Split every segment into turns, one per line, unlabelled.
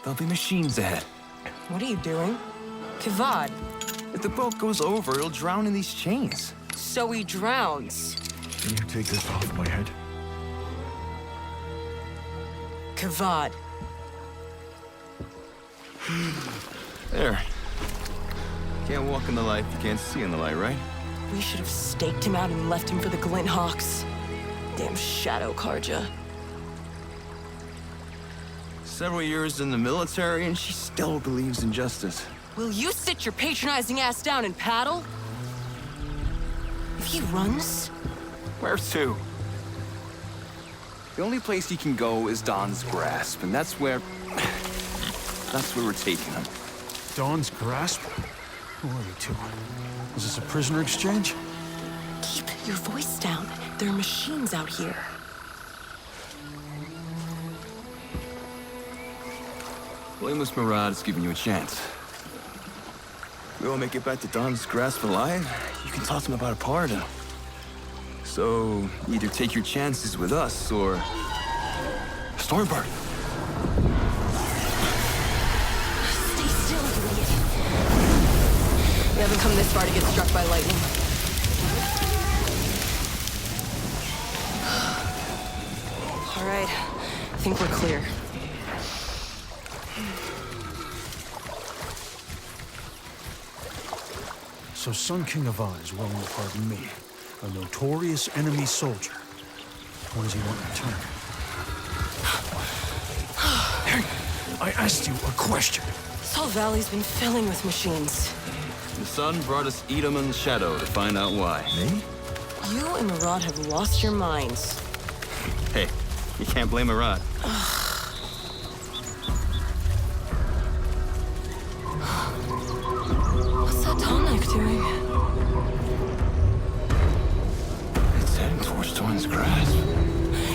There'll be machines ahead.
What are you doing? Kavad,
If the boat goes over, it'll drown in these chains.
so he drowns.
Can you take this off my head?
Kavad.
There. Can't walk in the light if you can't see in the light, right?
We should have staked him out and left him for the Glint Hawks. Damn Shadow Karja.
Several years in the military, and she still believes in justice.
Will you sit your patronizing ass down and paddle? If he runs,
Where to? The only place he can go is Don's grasp, and that's where we're taking him.
Dawn's grasp? Who are you two? Is this a prisoner exchange?
keep your voice down. There are machines out here.
Blameless Murad is giving you a chance. We won't make it back to Don's grasp alive. You can toss him about a pardon. So, either take your chances with us, or... Stormbird!
Stay still, you idiot. We haven't come this far to get struck by lightning. All right, I think we're clear.
So Sun King Avad is willing to pardon me, a notorious enemy soldier. What does he want in return? I asked you a question.
This whole valley's been filling with machines.
The sun brought us Edom and Shadow to find out why.
Me?
You and Murad have lost your minds.
Hey, you can't blame Murad.
What's that tonic doing?
It's heading towards Dawn's grasp.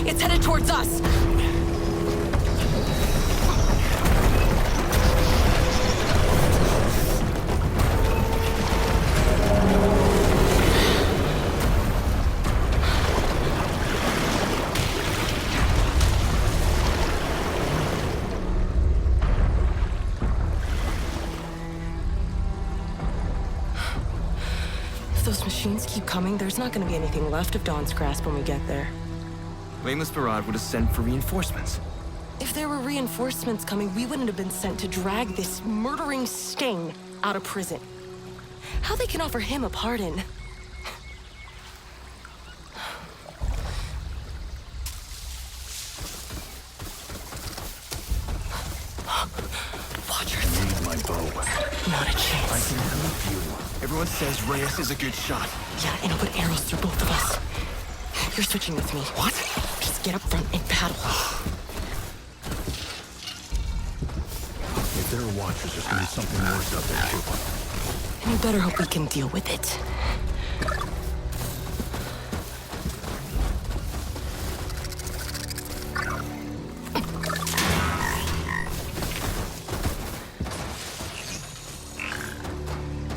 It's headed towards us! If those machines keep coming, there's not gonna be anything left of Dawn's grasp when we get there.
Blameless Murad would have sent for reinforcements.
If there were reinforcements coming, we wouldn't have been sent to drag this murdering stain out of prison. How they can offer him a pardon? Watch her.
Need my bow.
Not a
I
chance.
can help you.
Everyone says Reyes is a good shot.
Yeah, and I'll put arrows through both of us. You're switching with me.
What?
Just get up front and paddle.
If there are watchers, there's gonna be something worse out there, too.
And you better hope we can deal with it.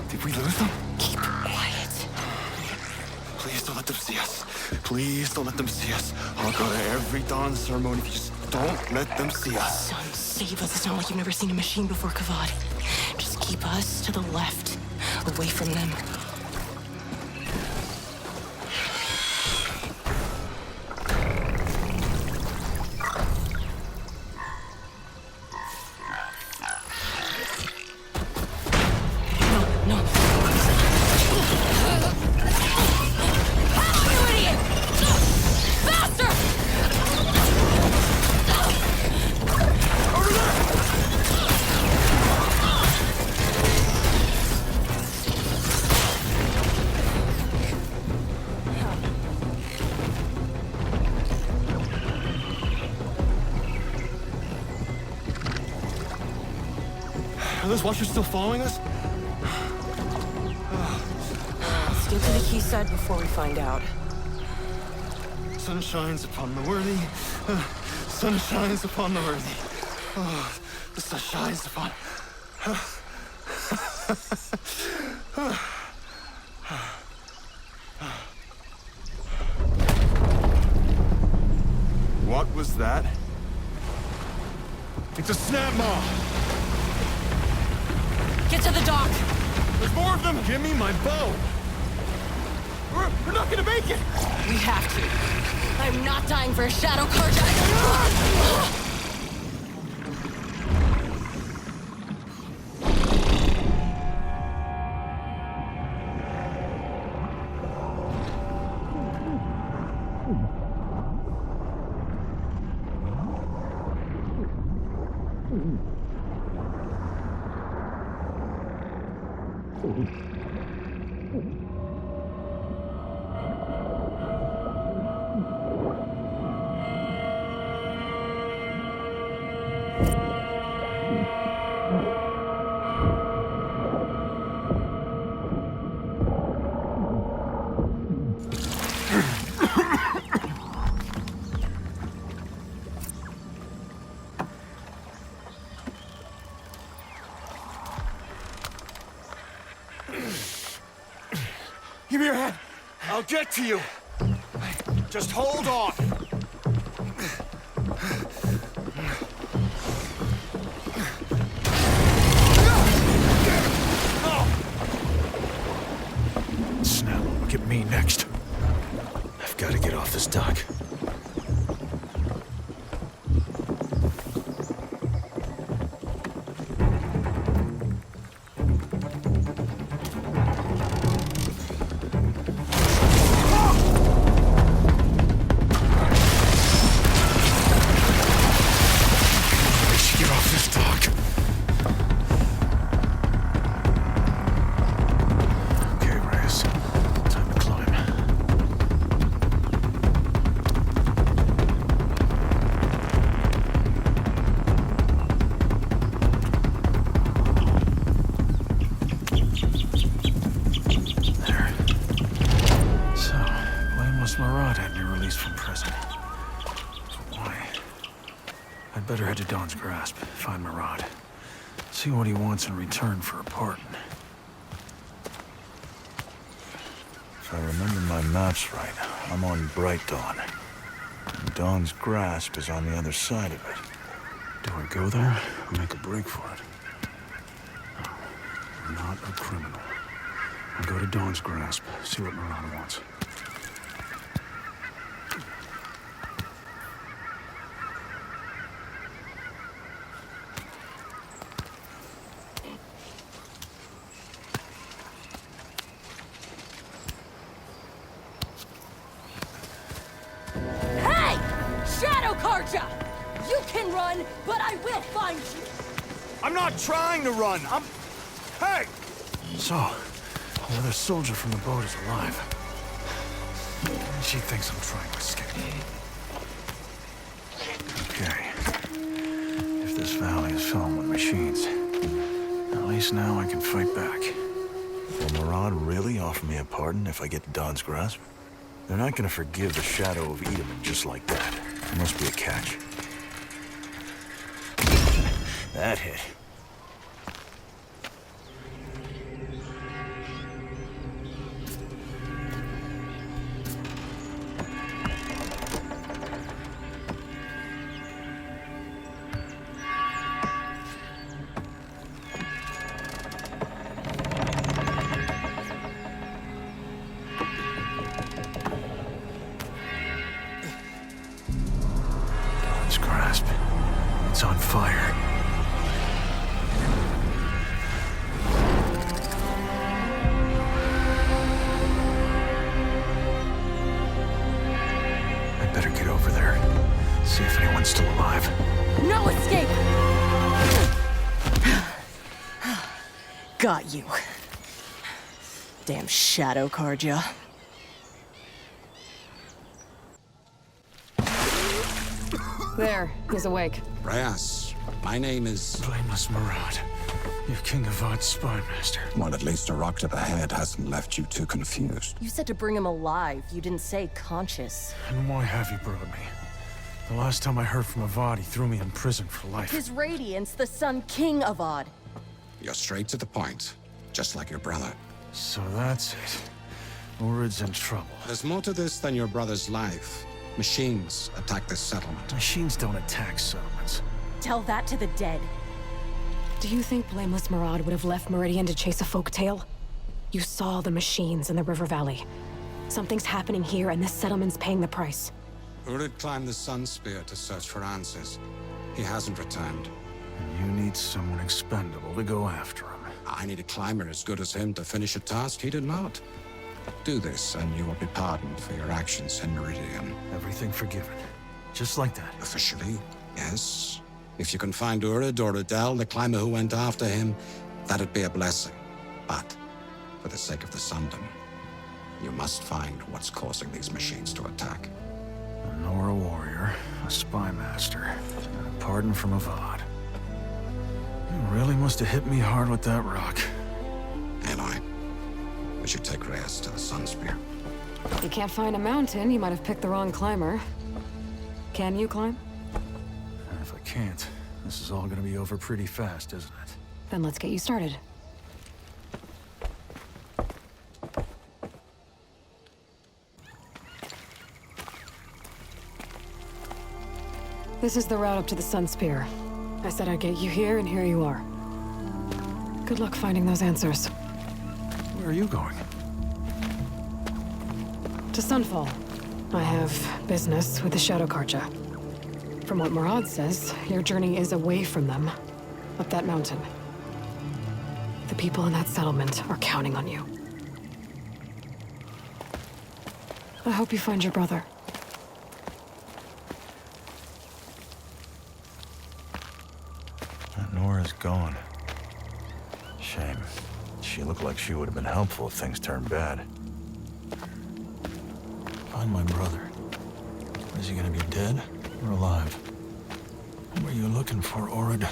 Did we lose them?
Keep quiet.
Please don't let them see us. Please don't let them see us. I'll go to every dawn ceremony if you just don't let them see us.
Son, save us. It's not like you've never seen a machine before, Kavad. Just keep us to the left, away from them. No, no. Help, you idiot! Faster!
Are those watchers still following us?
Let's get to the quayside before we find out.
Sun shines upon the worthy. Sun shines upon the worthy. Oh, the sun shines upon... What was that?
It's a snap maw!
Get to the dock!
There's more of them! Give me my bow! We're not gonna make it!
We have to. I'm not dying for a shadow carja.
Give me your hand. I'll get to you. Just hold on. Snap, look at me next. I've got to get off this dock. See what he wants in return for a pardon. If I remember my maps right, I'm on Bright Dawn. And Dawn's grasp is on the other side of it. Do I go there or make a break for it? No, I'm not a criminal. I'll go to Dawn's grasp, see what Miranda wants.
You can run, but I will find you!
I'm not trying to run! Hey! So, another soldier from the boat is alive. She thinks I'm trying to escape. Okay. If this valley is filled with machines, at least now I can fight back. Will Murad really offer me a pardon if I get to Dawn's grasp? They're not gonna forgive the shadow of Edelman just like that. There must be a catch. That hit. Dawn's grasp. It's on fire. See if anyone's still alive.
No escape! Got you. Damn shadow carja. There, he's awake.
Reyes, my name is...
Blameless Murad. You're King Avad's spy master.
Well, at least a rock to the head hasn't left you too confused.
You said to bring him alive. You didn't say conscious.
And why have you brought me? The last time I heard from Avad, he threw me in prison for life.
His radiance, the Sun King Avad.
You're straight to the point, just like your brother.
So that's it. Urid's in trouble.
There's more to this than your brother's life. Machines attack this settlement.
Machines don't attack settlements.
tell that to the dead. Do you think Blameless Murad would have left Meridian to chase a folktale? You saw the machines in the river valley. Something's happening here, and this settlement's paying the price.
Urid climbed the Sun Spear to search for answers. He hasn't returned.
You need someone expendable to go after him.
I need a climber as good as him to finish a task he did not. Do this, and you will be pardoned for your actions in Meridian.
Everything forgiven. Just like that.
Officially, yes. If you can find Urid or Adele, the climber who went after him, that'd be a blessing. But, for the sake of the Sundom, you must find what's causing these machines to attack.
A Nora warrior, a spy master, and a pardon from Avad. You really must have hit me hard with that rock.
Aloy, we should take Reyes to the Sun Spear.
If you can't find a mountain, you might have picked the wrong climber. Can you climb?
And if I can't, this is all gonna be over pretty fast, isn't it?
Then let's get you started. This is the route up to the Sun Spear. I said I'd get you here, and here you are. Good luck finding those answers.
Where are you going?
To Sunfall. I have business with the Shadow Karja. From what Murad says, your journey is away from them, up that mountain. The people in that settlement are counting on you. I hope you find your brother.
Nora's gone. Shame. She looked like she would have been helpful if things turned bad. Find my brother. Is he gonna be dead or alive? What were you looking for, Orid? Did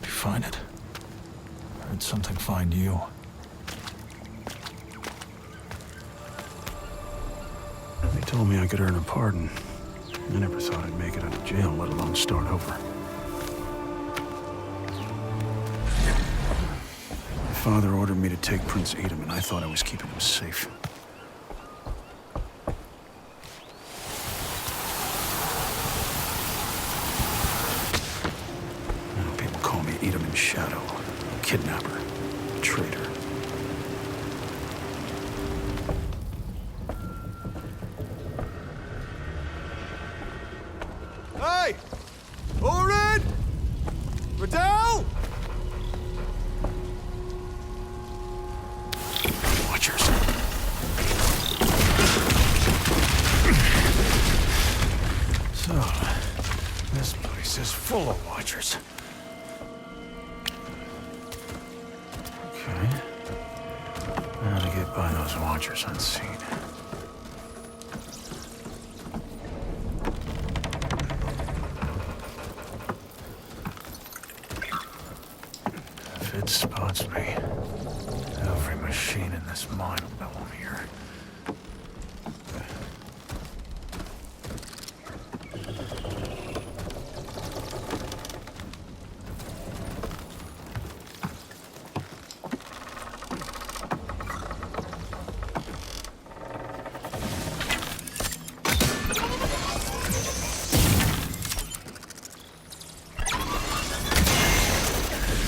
you find it? Or did something find you? They told me I could earn a pardon. I never thought I'd make it out of jail, let alone start over. My father ordered me to take Prince Edom, and I thought I was keeping him safe. Now people call me Edom in Shadow, kidnapper, traitor.
Hey! Orin! Riddell!
Watchers. So, this place is full of watchers. Okay. How to get by those watchers unseen. If it spots me, every machine in this mine will know I'm here.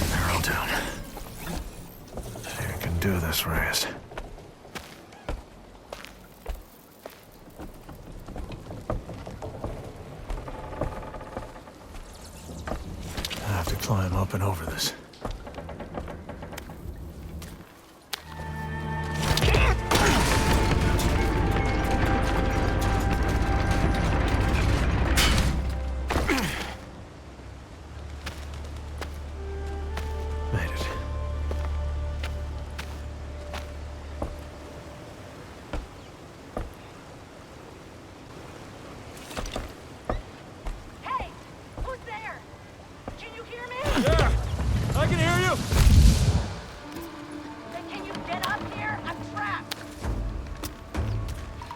Narrow down. You can do this, Reyes. I have to climb up and over this. Made it.
Hey! Who's there? Can you hear me?
Yeah! I can hear you!
Then can you get up here? I'm trapped.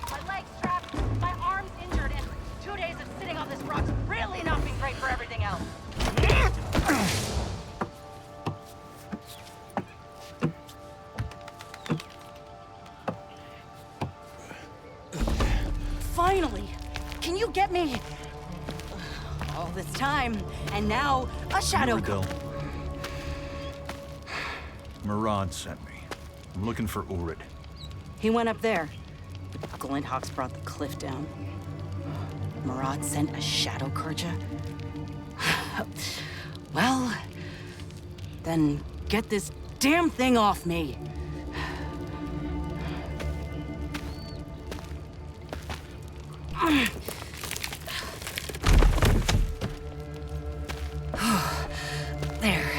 My leg's trapped, my arm's injured, and 2 days of sitting on this rock's really not been great for everything else. Finally! Can you get me? All this time,
and now a shadow.
Bill. Murad sent me. I'm looking for Urid.
He went up there. But Glinthawks brought the cliff down. Murad sent a shadow Karja? Well, then get this damn thing off me. There.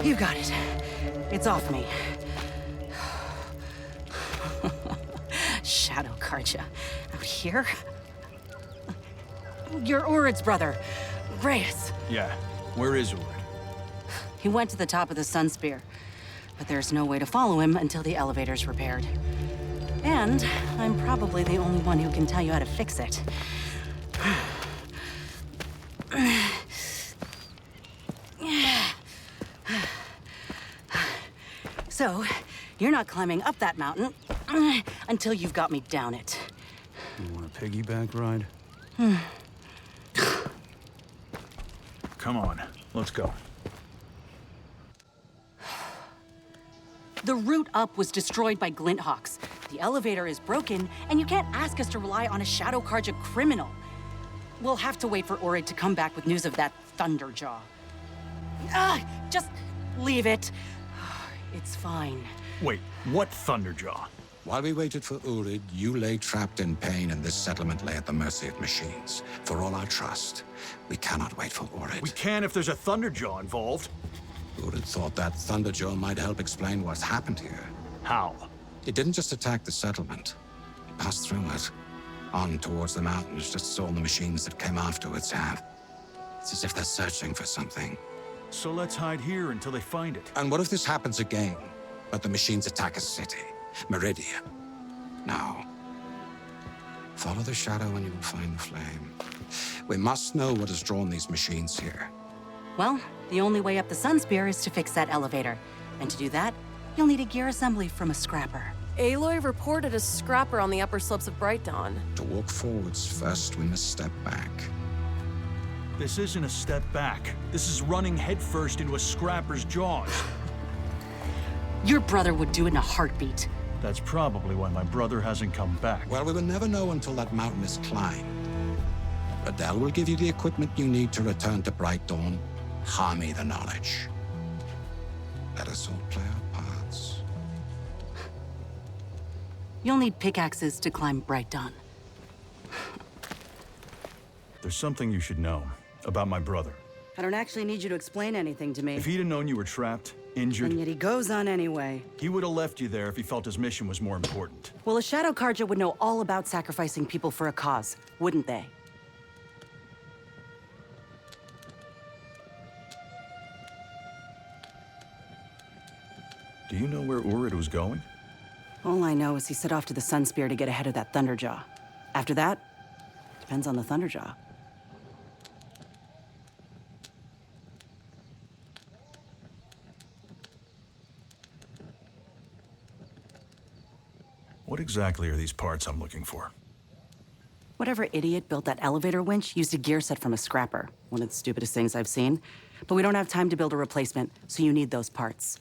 You got it. It's off me. Shadow Karja. Out here? You're Urid's brother, Reyes.
Yeah, where is Urid?
He went to the top of the Sun Spear, but there's no way to follow him until the elevator's repaired. And I'm probably the only one who can tell you how to fix it. So, you're not climbing up that mountain until you've got me down it.
You want a piggyback ride? Come on, let's go.
The route up was destroyed by Glinthawks. The elevator is broken, and you can't ask us to rely on a Shadow Karja criminal. We'll have to wait for Urid to come back with news of that Thunderjaw. Just leave it. It's fine.
Wait, what Thunderjaw?
While we waited for Urid, you lay trapped in pain, and this settlement lay at the mercy of machines. For all our trust, we cannot wait for Urid.
We can if there's a Thunderjaw involved.
Urid thought that Thunderjaw might help explain what's happened here.
How?
It didn't just attack the settlement. It passed through it, on towards the mountains, just so all the machines that came afterwards have. It's as if they're searching for something.
So let's hide here until they find it.
And what if this happens again, but the machines attack a city? Meridian. Now, follow the shadow and you will find the flame. We must know what has drawn these machines here.
Well, the only way up the Sun Spear is to fix that elevator. And to do that, you'll need a gear assembly from a scrapper.
Aloy reported a scrapper on the upper slopes of Bright Dawn.
To walk forwards, first we must step back.
This isn't a step back. This is running headfirst into a scrapper's jaws.
Your brother would do it in a heartbeat.
That's probably why my brother hasn't come back.
Well, we will never know until that mountain is climbed. Adele will give you the equipment you need to return to Bright Dawn. Harm me the knowledge. Let us all play our parts.
You'll need pickaxes to climb Bright Dawn.
There's something you should know about my brother.
I don't actually need you to explain anything to me.
If he'd have known you were trapped, injured,
And yet he goes on anyway.
he would have left you there if he felt his mission was more important.
Well, a Shadow Karja would know all about sacrificing people for a cause, wouldn't they?
Do you know where Urid was going?
All I know is he set off to the Sun Spear to get ahead of that Thunderjaw. After that, depends on the Thunderjaw.
What exactly are these parts I'm looking for?
Whatever idiot built that elevator winch used a gear set from a scrapper. One of the stupidest things I've seen. But we don't have time to build a replacement, so you need those parts.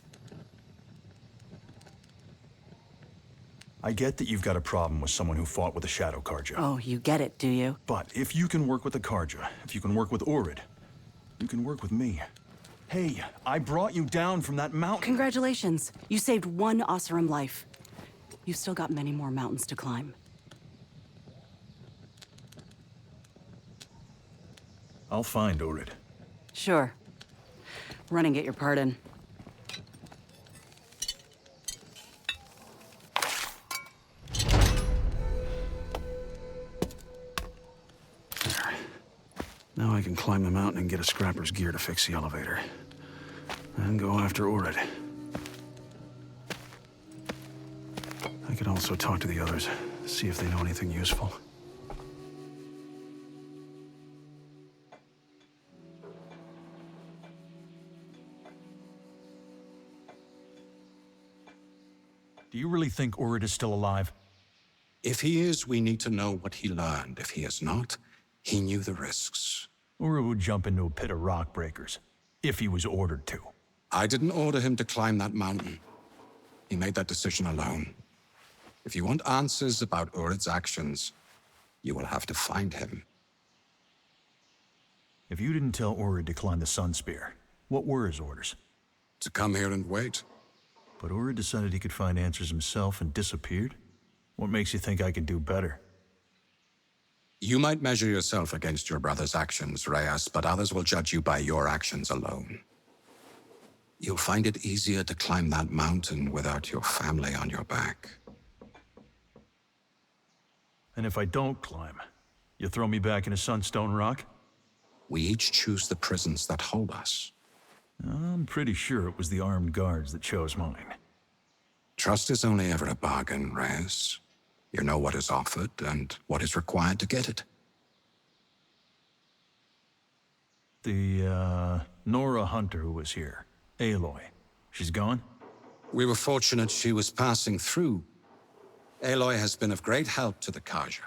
I get that you've got a problem with someone who fought with a Shadow Karja.
Oh, you get it, do you?
But if you can work with the Karja, if you can work with Urid, you can work with me. Hey, I brought you down from that mountain.
Congratulations. You saved one Oseram life. You've still got many more mountains to climb.
I'll find Urid.
Sure. Run and get your pardon.
Now I can climb the mountain and get a scrapper's gear to fix the elevator. And go after Urid. I could also talk to the others, see if they know anything useful. Do you really think Urid is still alive?
If he is, we need to know what he learned. If he is not, he knew the risks.
Or would jump into a pit of rock breakers, if he was ordered to.
I didn't order him to climb that mountain. He made that decision alone. If you want answers about Urid's actions, you will have to find him.
If you didn't tell Urid to climb the Sun Spear, what were his orders?
To come here and wait.
But Urid decided he could find answers himself and disappeared? What makes you think I can do better?
You might measure yourself against your brother's actions, Reyes, but others will judge you by your actions alone. You'll find it easier to climb that mountain without your family on your back.
And if I don't climb, you throw me back into Sunstone Rock?
We each choose the prisons that hold us.
I'm pretty sure it was the armed guards that chose mine.
Trust is only ever a bargain, Reyes. You know what is offered and what is required to get it.
The, Nora Hunter who was here, Aloy, she's gone?
We were fortunate she was passing through. Aloy has been of great help to the Karja,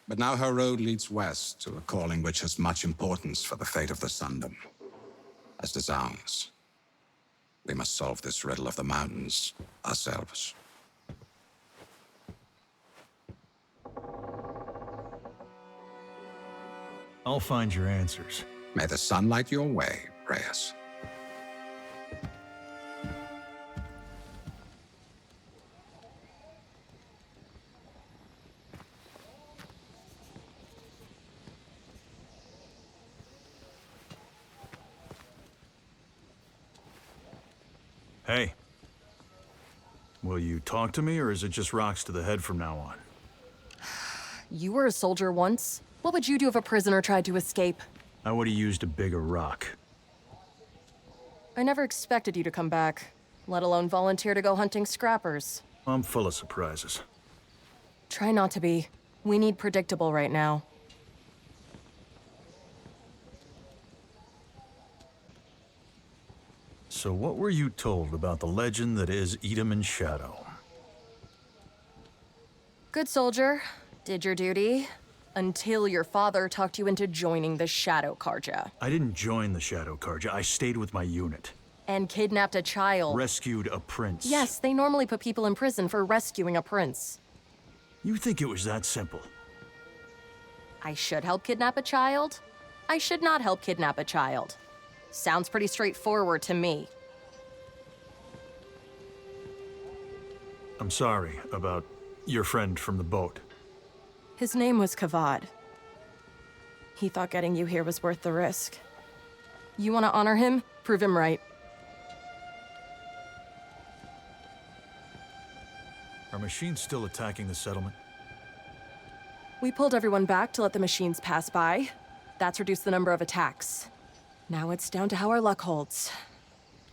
but now her road leads west to a calling which has much importance for the fate of the Sundom, as does ours. We must solve this riddle of the mountains ourselves.
I'll find your answers.
May the sun light your way, Reyes.
Hey. Will you talk to me, or is it just rocks to the head from now on?
You were a soldier once. What would you do if a prisoner tried to escape?
I would have used a bigger rock.
I never expected you to come back, let alone volunteer to go hunting scrappers.
I'm full of surprises.
Try not to be. We need predictable right now.
So what were you told about the legend that is Edamon's Shadow?
Good soldier. Did your duty. Until your father talked you into joining the Shadow Karja.
I didn't join the Shadow Karja. I stayed with my unit.
And kidnapped a child.
Rescued a prince.
Yes, they normally put people in prison for rescuing a prince.
You think it was that simple?
I should help kidnap a child? I should not help kidnap a child. Sounds pretty straightforward to me.
I'm sorry about your friend from the boat.
His name was Kavad. He thought getting you here was worth the risk. You want to honor him? Prove him right.
Are machines still attacking the settlement?
We pulled everyone back to let the machines pass by. That's reduced the number of attacks. Now it's down to how our luck holds.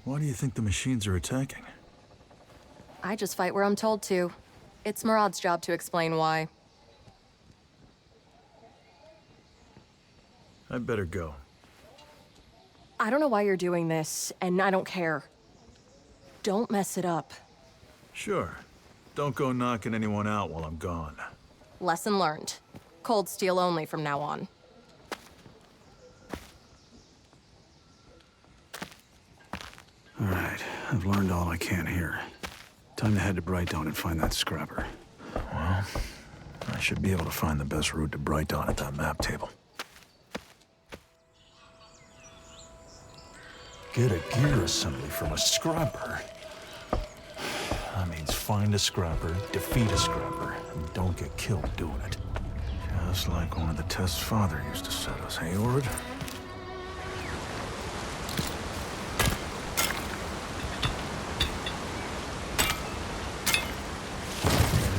Why do you think the machines are attacking?
I just fight where I'm told to. It's Murad's job to explain why.
I'd better go.
I don't know why you're doing this, and I don't care. Don't mess it up.
Sure. Don't go knocking anyone out while I'm gone.
Lesson learned. Cold steel only from now on.
All right, I've learned all I can here. Time to head to Brightdawn and find that scrapper. Well, I should be able to find the best route to Brightdawn at that map table. Get a gear assembly from a scrapper. That means find a scrapper, defeat a scrapper, and don't get killed doing it. Just like one of the tests Father used to set us, hey, Urid?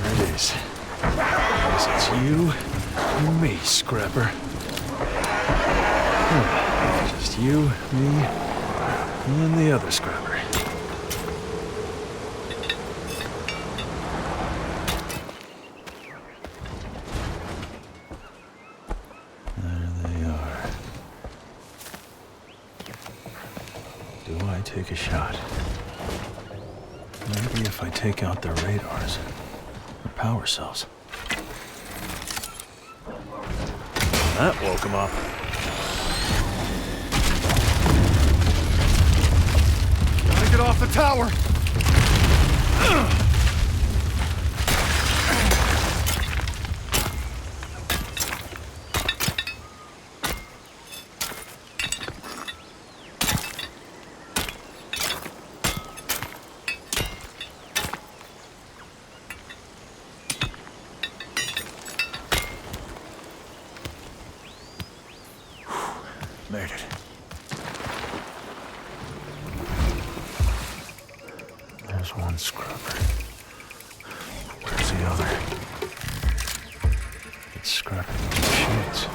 There it is. Guess it's you and me, scrapper. Just you, me, and the other scrapper. There they are. Do I take a shot? Maybe if I take out their radars or power cells. That woke them up.
the tower!
Made it. There's one scrubber. Where's the other? It's scrubbing the machines.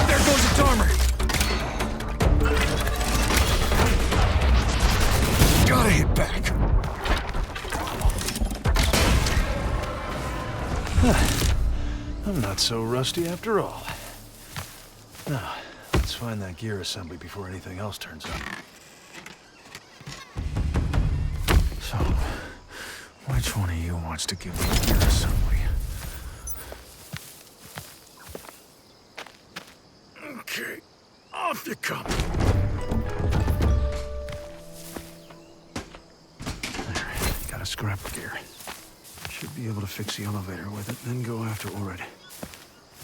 There goes its armor! Gotta hit back.
I'm not so rusty after all. Now, let's find that gear assembly before anything else turns up. So, which one of you wants to give me the gear assembly? Okay, off you come. There, got a scrap of gear. Should be able to fix the elevator with it, then go after Orid.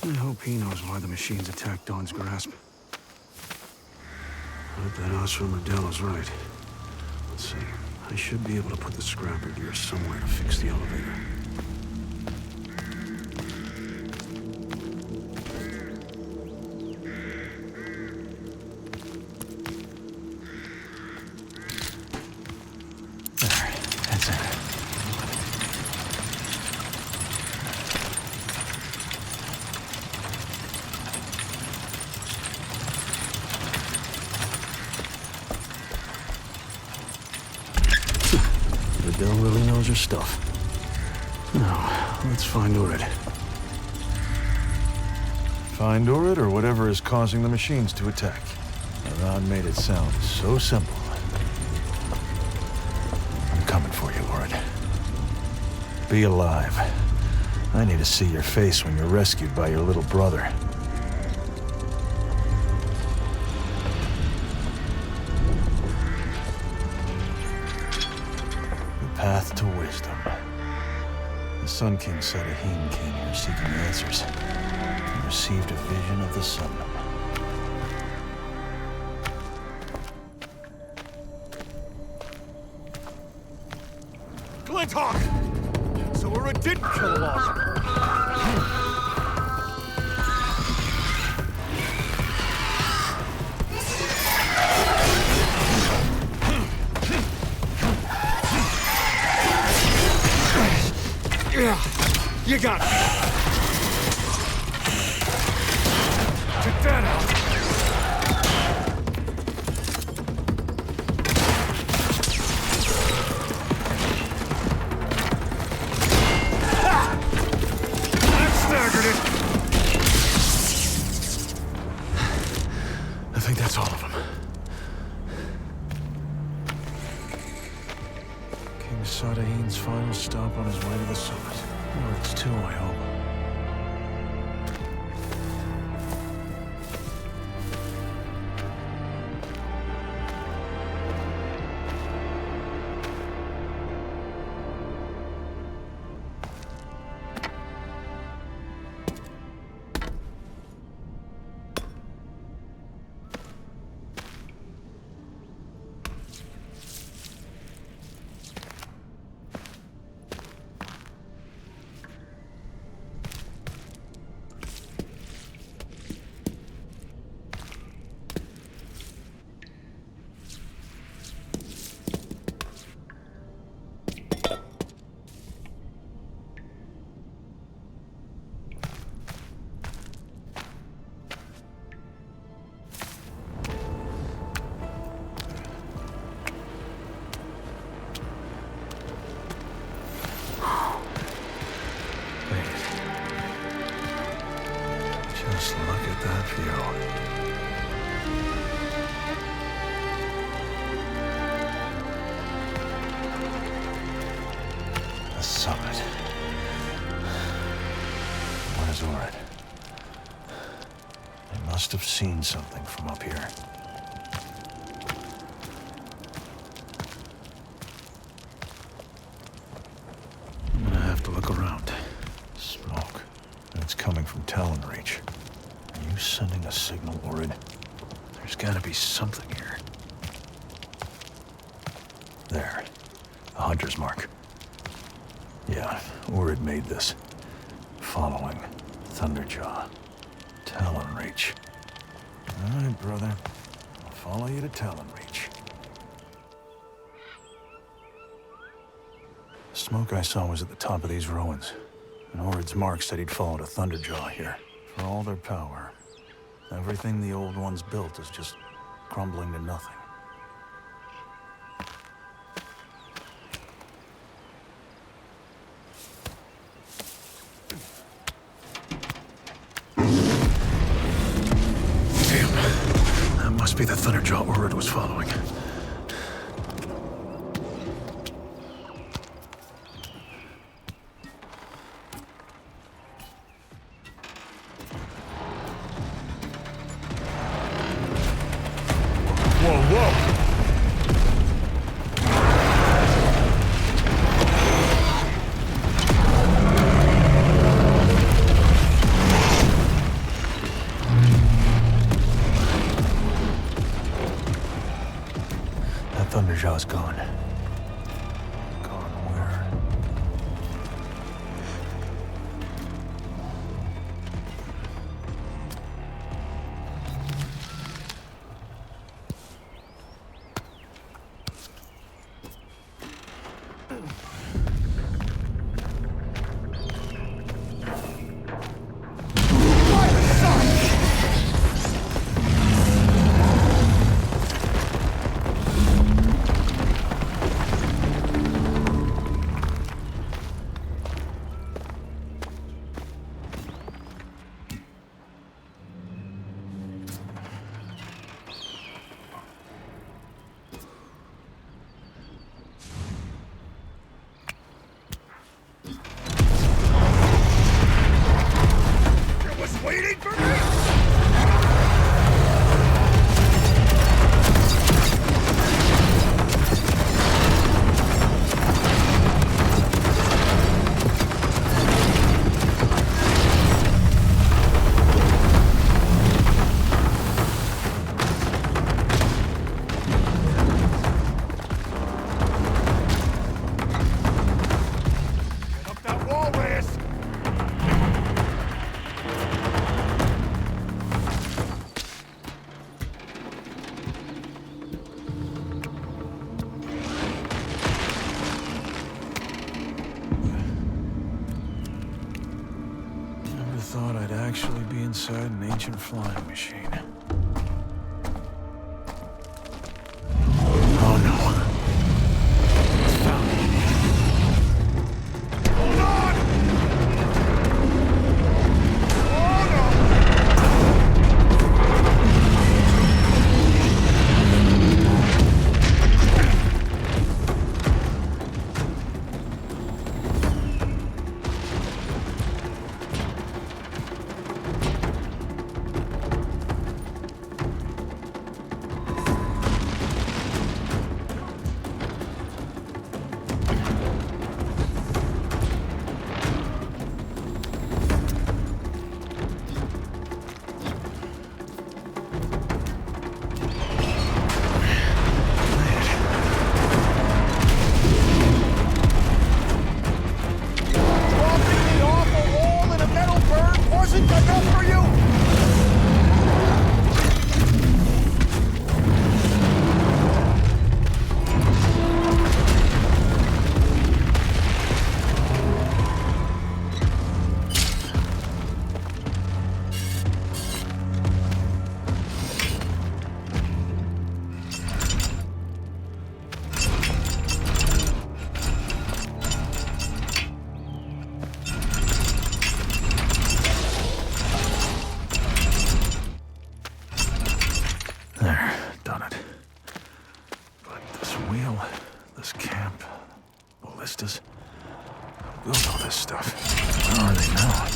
I hope he knows why the machines attacked Dawn's grasp. I hope that Osram Riddell is right. Let's see. I should be able to put the scrapper gear somewhere to fix the elevator. There, that's it. Riddell really knows her stuff. Now, let's find Orid. Find Orid or whatever is causing the machines to attack. Aran made it sound so simple. I'm coming for you, Orid. Be alive. I need to see your face when you're rescued by your little brother. Path to wisdom. The Sun King Sadahim came here seeking answers. He received a vision of the Sundom.
Glinthawk! So Ura did kill Lawson. Yeah, you got it. Get that out. That staggered it.
I think that's all of them. King Sadahim's final stop on his way to the summit. Well, it's two, I hope. Just look at that view. The summit. There's Orid. They must have seen something from up here. I'm gonna have to look around. Smoke. It's coming from Talon Reach. Are you sending a signal, Orid? There's gotta be something here. There. A hunter's mark. Yeah, Orid made this. Following Thunderjaw. Talon Reach. All right, brother. I'll follow you to Talon Reach. The smoke I saw was at the top of these ruins. And Orid's mark said he'd followed a Thunderjaw here. For all their power, everything the old ones built is just crumbling to nothing. Must be the Thunderjaw Orid was following. Thunderjaw's gone. Gone where?
Waiting for me? Get up that wall, Reyes!
Thought I'd actually be inside an ancient flying machine. Oh no. It's found me.
Hold on! Oh no!
There, done it. But this wheel, this camp, ballistas, we'll know this stuff. Where are they now?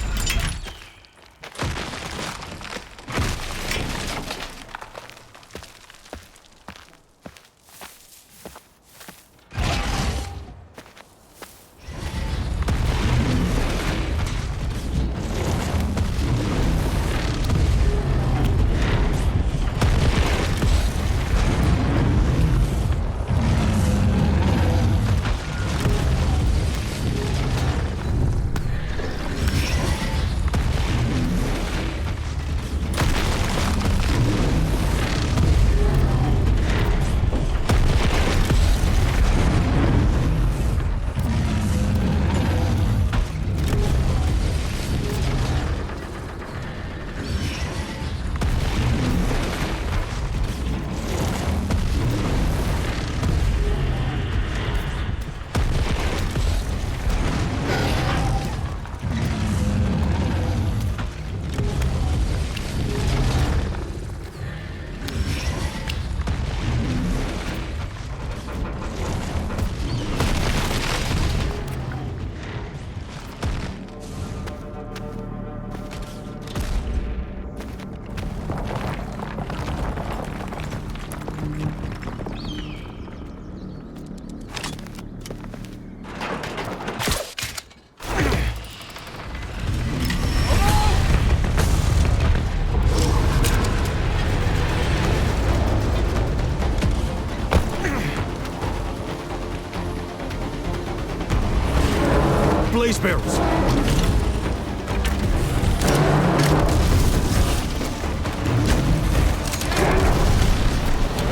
barrels.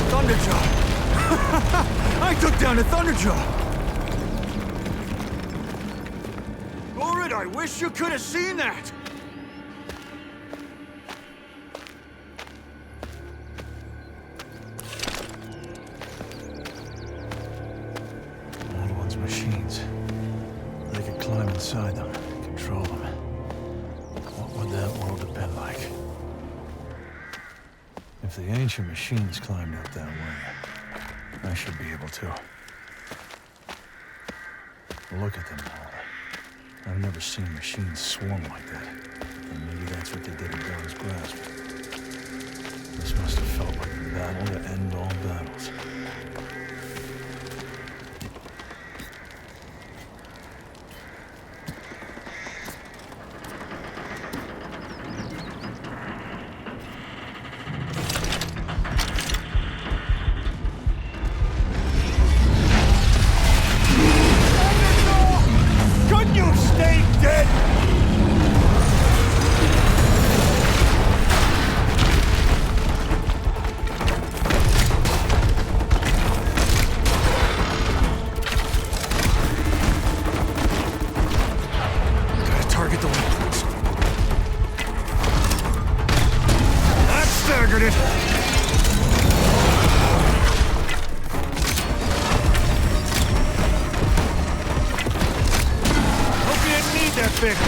Thunderjaw! I took down a Thunderjaw! Orid, I wish you could have seen that! Old ones' machines. They could climb inside them, control them. What would that world have been like? If the ancient machines climbed up that way, I should be able to. Look at them all. I've never seen machines swarm like that. And maybe that's what they did at Dawn's Grasp. This must have felt like the battle to end all battles.
Couldn't you stay dead?
Gotta target the weapons. That staggered it!
Hope you didn't need that thing.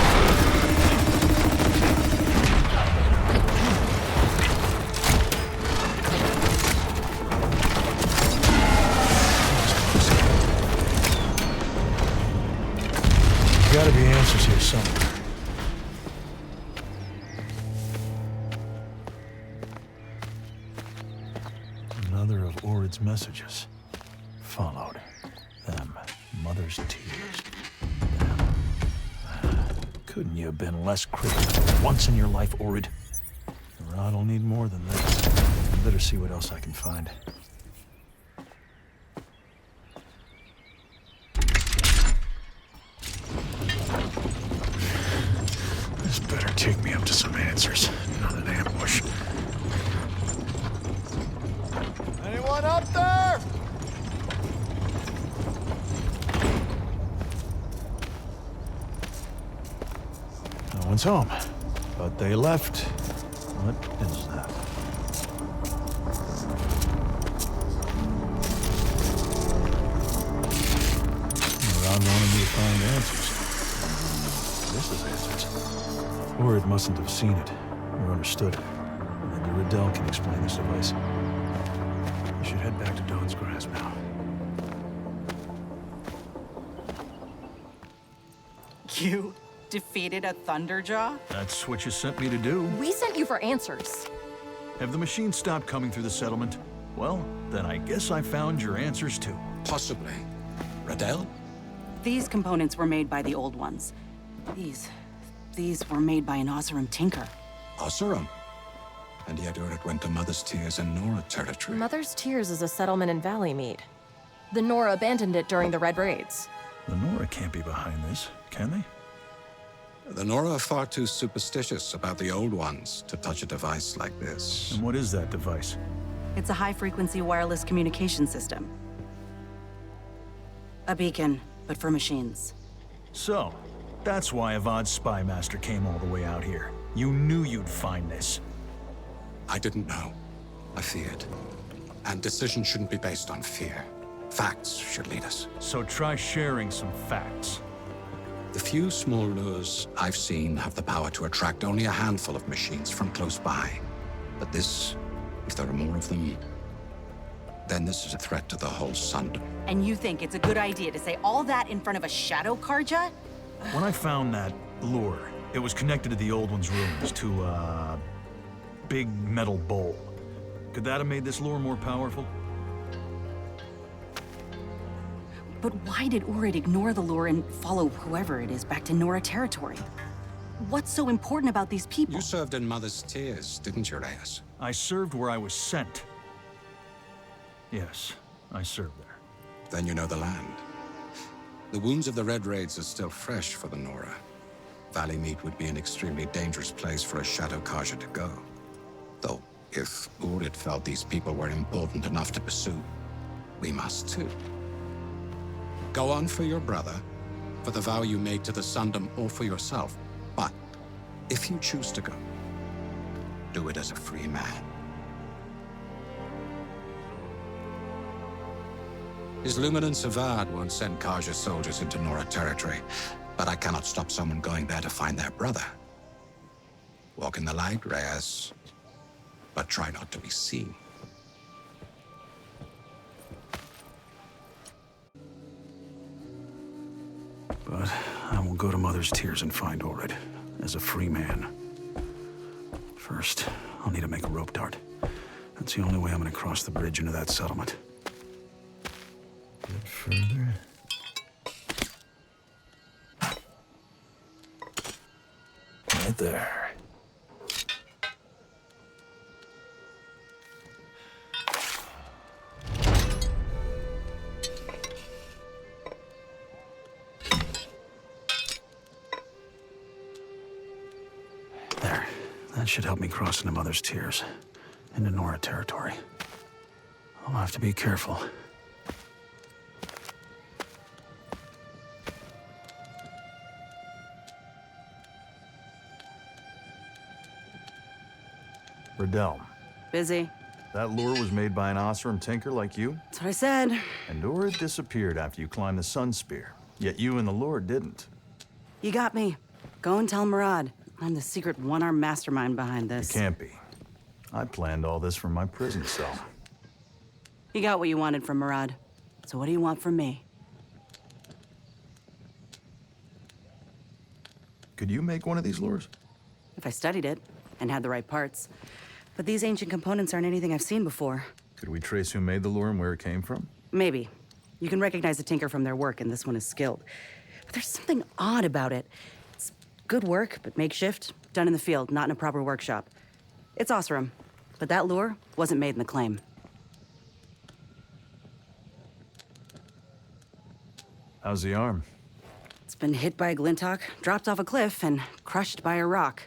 Gotta be answers here somewhere. Another of Orid's messages. Followed. Them. Mother's tears. Them. Couldn't you have been less critical once in your life, Orid? Rod'll need more than this. I better see what else I can find. This better take me up to some answers, not an ambush.
Anyone up there?
No one's home, but they left. What is that? Rod wanted me to find answers. This is answers. Orid mustn't have seen it or understood it. Maybe Riddell can explain this device. We should head back to Dawn's Grasp now.
You defeated a Thunderjaw?
That's what you sent me to do.
We sent you for answers.
Have the machines stopped coming through the settlement? Well, then I guess I found your answers too.
Possibly. Riddell?
These components were made by the old ones. These were made by an Oseram tinker.
Oseram? And yet Urid went to Mother's Tears in Nora territory.
Mother's Tears is a settlement in Valleymead. The Nora abandoned it during the Red Raids.
The Nora can't be behind this, can they?
The Nora are far too superstitious about the old ones to touch a device like this.
And what is that device?
It's a high-frequency wireless communication system. A beacon, but for machines.
So, that's why Avad's spy master came all the way out here. You knew you'd find this.
I didn't know. I feared. And decisions shouldn't be based on fear. Facts should lead us.
So try sharing some facts.
The few small lures I've seen have the power to attract only a handful of machines from close by. But this, if there are more of them, then this is a threat to the whole Sundom.
And you think it's a good idea to say all that in front of a shadow Karja?
When I found that lure, it was connected to the old one's ruins, to a big metal bowl. Could that have made this lure more powerful?
But why did Urid ignore the lure and follow whoever it is back to Nora territory? What's so important about these people?
You served in Mother's Tears, didn't you, Reyes?
I served where I was sent. Yes, I served there.
Then you know the land. The wounds of the Red Raids are still fresh for the Nora. Valley Mead would be an extremely dangerous place for a Shadow Carja to go. Though, if Urid felt these people were important enough to pursue, we must too. Go on for your brother, for the vow you made to the Sundom, or for yourself. But, if you choose to go, do it as a free man. His Luminant Savad won't send Carja soldiers into Nora territory, but I cannot stop someone going there to find their brother. Walk in the light, Reyes, but try not to be seen.
But I will go to Mother's Tears and find Urid, as a free man. First, I'll need to make a rope dart. That's the only way I'm gonna cross the bridge into that settlement. A bit further. Right there. There. That should help me cross into Mother's Tears, into Nora territory. I'll have to be careful.
Riddell,
Busy.
that lure was made by an Osram tinker like you?
That's what I said.
And Urid disappeared after you climbed the Sun Spear. Yet you and the lure didn't.
You got me. Go and tell Murad. I'm the secret one-armed mastermind behind this.
It can't be. I planned all this from my prison cell.
You got what you wanted from Murad. So what do you want from me?
Could you make one of these lures?
If I studied it and had the right parts. But these ancient components aren't anything I've seen before.
Could we trace who made the lure and where it came from?
Maybe. You can recognize the tinker from their work, and this one is skilled. But there's something odd about it. It's good work, but makeshift, done in the field, not in a proper workshop. It's Osram, but that lure wasn't made in the claim.
How's the arm?
It's been hit by a glinthawk, dropped off a cliff, and crushed by a rock.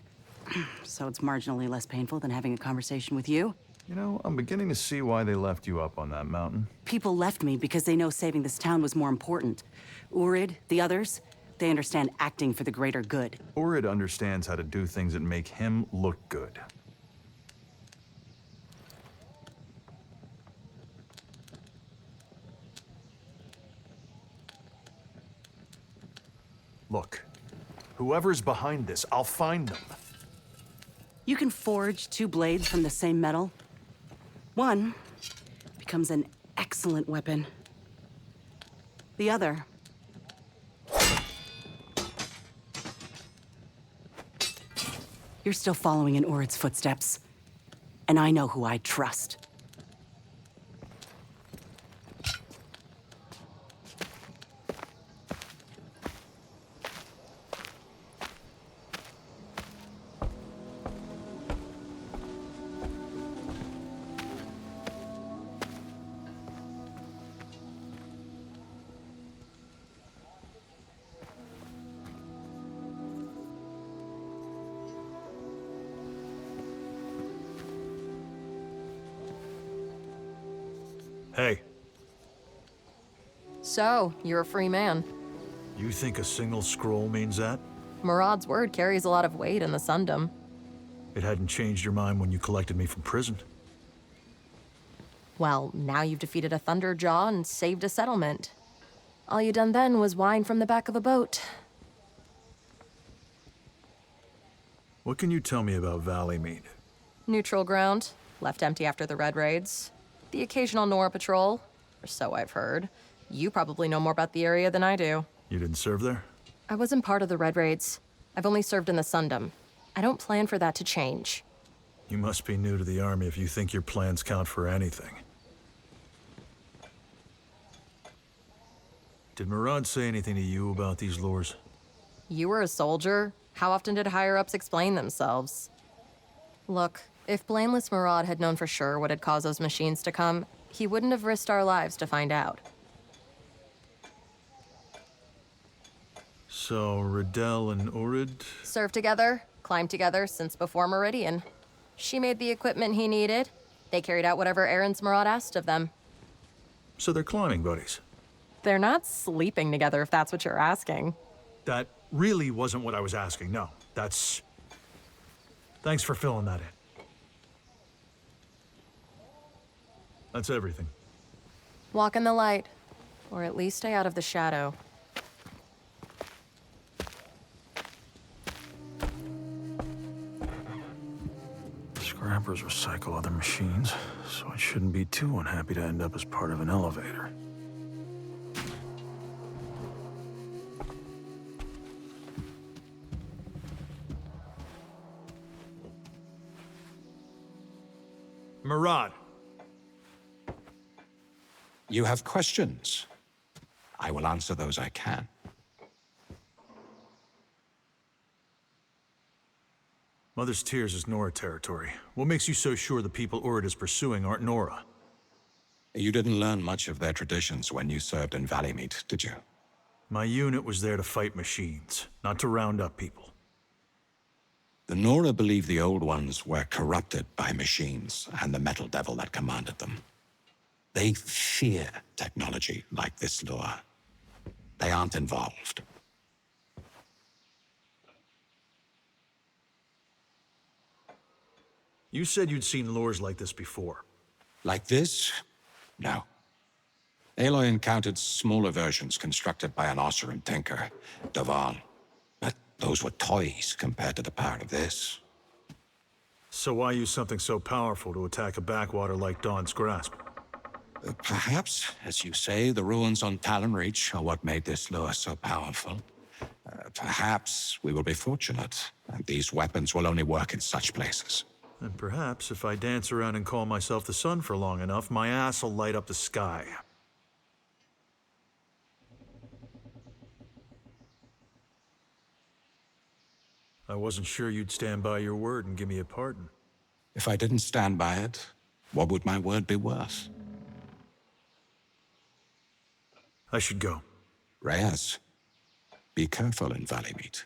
So it's marginally less painful than having a conversation with you.
You know, I'm beginning to see why they left you up on that mountain.
People left me because they know saving this town was more important. Urid, the others, they understand acting for the greater good.
Urid understands how to do things that make him look good. Look, whoever's behind this, I'll find them.
You can forge two blades from the same metal. One becomes an excellent weapon. The other... You're still following in Urid's footsteps. And I know who I trust.
Hey,
So, you're a free man.
you think a single scroll means that?
Murad's word carries a lot of weight in the Sundom.
It hadn't changed your mind when you collected me from prison.
Well, now you've defeated a Thunderjaw and saved a settlement. All you done then was whine from the back of a boat.
What can you tell me about Valley Mead?
Neutral ground, left empty after the Red Raids. The occasional Nora patrol, or so I've heard. You probably know more about the area than I do.
You didn't serve there?
I wasn't part of the Red Raids. I've only served in the Sundom. I don't plan for that to change.
You must be new to the army if you think your plans count for anything. Did Murad say anything to you about these lures?
You were a soldier. How often did higher-ups explain themselves? Look, if Blameless Murad had known for sure what had caused those machines to come, he wouldn't have risked our lives to find out.
So, Riddell and Urid?
Served together, climbed together since before Meridian. She made the equipment he needed. They carried out whatever errands Murad asked of them.
So they're climbing buddies.
They're not sleeping together, if that's what you're asking.
That really wasn't what I was asking, no. That's... Thanks for filling that in. That's everything.
Walk in the light, or at least stay out of the shadow.
Scrappers recycle other machines, so I shouldn't be too unhappy to end up as part of an elevator.
Murad.
You have questions. I will answer those I can.
Mother's Tears is Nora territory. What makes you so sure the people Urid is pursuing aren't Nora?
You didn't learn much of their traditions when you served in Valleymeet, did you?
My unit was there to fight machines, not to round up people.
The Nora believe the Old Ones were corrupted by machines and the metal devil that commanded them. They fear technology like this lure. They aren't involved.
You said you'd seen lures like this before.
Like this? No. Aloy encountered smaller versions constructed by an Osseran tinker, Davan. But those were toys compared to the power of this.
So why use something so powerful to attack a backwater like Dawn's Grasp?
Perhaps, as you say, the ruins on Talon Reach are what made this lure so powerful. Perhaps we will be fortunate, and these weapons will only work in such places.
And perhaps if I dance around and call myself the sun for long enough, my ass will light up the sky. I wasn't sure you'd stand by your word and give me a pardon.
If I didn't stand by it, what would my word be worth?
I should go.
Reyes, be careful in Valleymeet.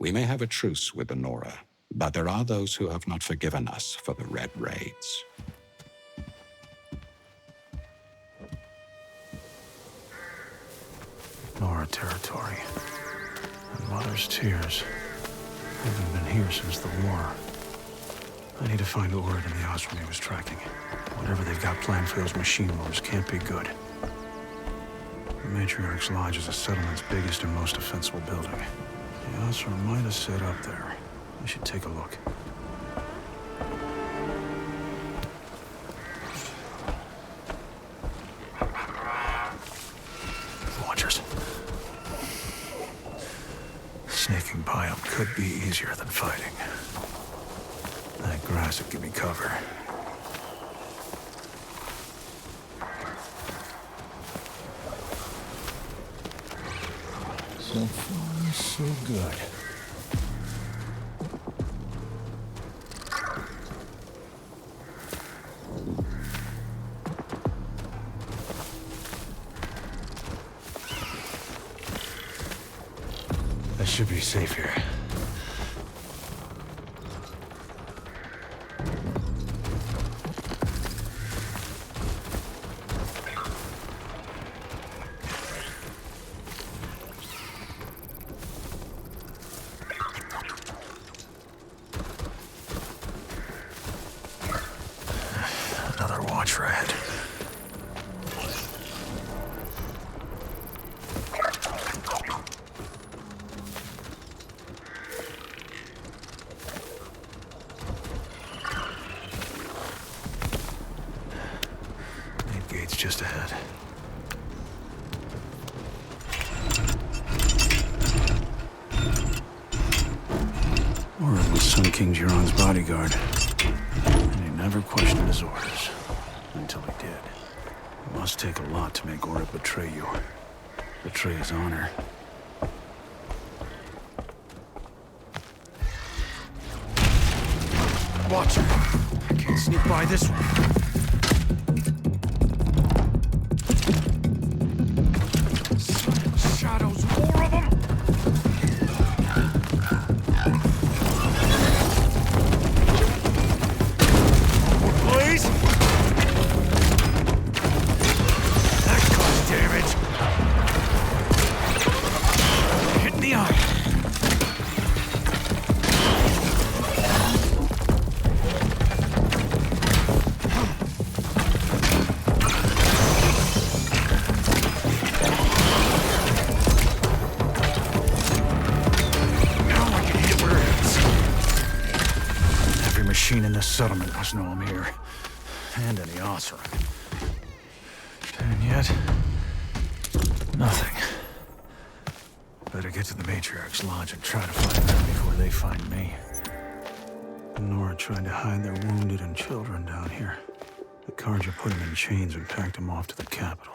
We may have a truce with the Nora, but there are those who have not forgiven us for the Red Raids.
Nora territory. And Mother's Tears. Haven't been here since the war. I need to find Urid and the Osram he was tracking. Whatever they've got planned for those machine lures can't be good. The Matriarch's Lodge is the settlement's biggest and most defensible building. The Osram might have set up there. I should take a look. Watchers. Sneaking by them could be easier than fighting. That grass would give me cover. So far, so good. I should be safe here. Another watch rat. Main gate's just ahead. Urid was Sun King Jiran's bodyguard. He never questioned his orders, until he did. It must take a lot to make Urid betray you. Betray his honor.
Watch it. I can't sneak by this one. Shadows, more of them!
machine in this settlement must know I'm here. And any Oseram. And yet... nothing. Better get to the Matriarch's lodge and try to find them before they find me. Nora tried to hide their wounded and children down here. The Karja put them in chains and packed them off to the capital.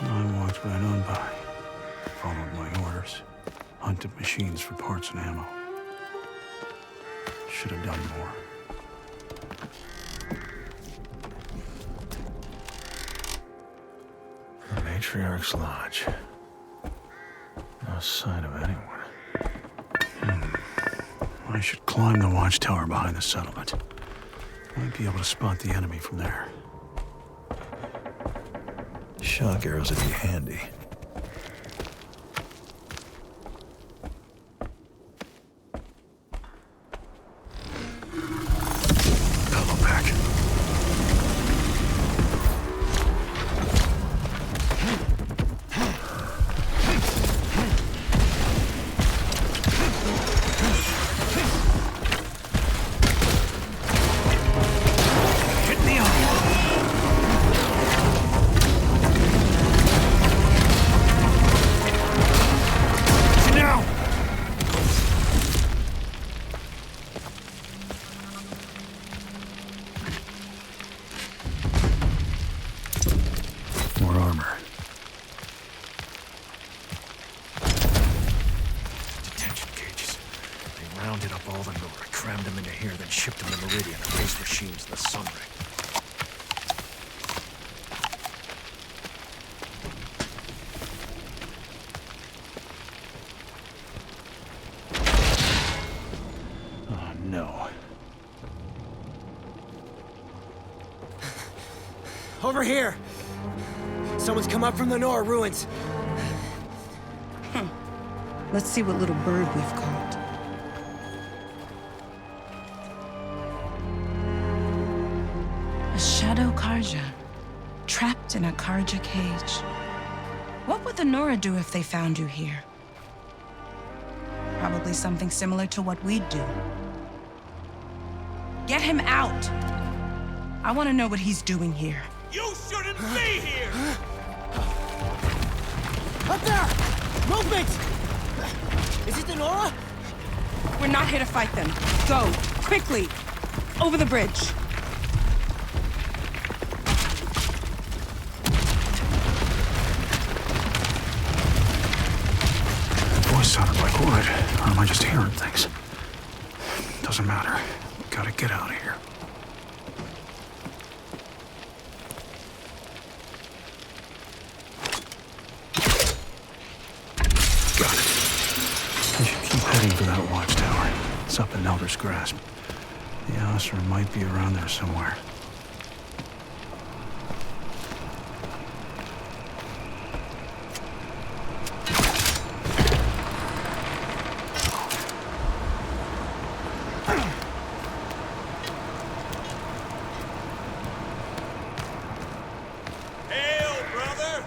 I walked right on by, followed my orders, hunted machines for parts and ammo. Should have done more. The Matriarch's lodge. No sign of anyone. I should climb the watchtower behind the settlement. Might be able to spot the enemy from there. Shock arrows would be handy. Double back. More armor. Detention cages. They rounded up all the Nora, crammed them into here, then shipped them to Meridian and raised machines in the Sunray. Oh, no.
Over here! Someone's come up from the Nora ruins.
Let's see what little bird we've caught. A shadow Karja, trapped in a Karja cage. What would the Nora do if they found you here? Probably something similar to what we'd do. Get him out! I want to know what he's doing here.
You shouldn't be here! Up there! Movement! Is it the Nora?
We're not here to fight them. Go, quickly! Over the bridge.
That voice sounded like wood. Or am I just hearing things? Doesn't matter. Gotta get out of here. For that watchtower. It's up in Elder's grasp. The Oseram might be around there somewhere.
Hail, brother!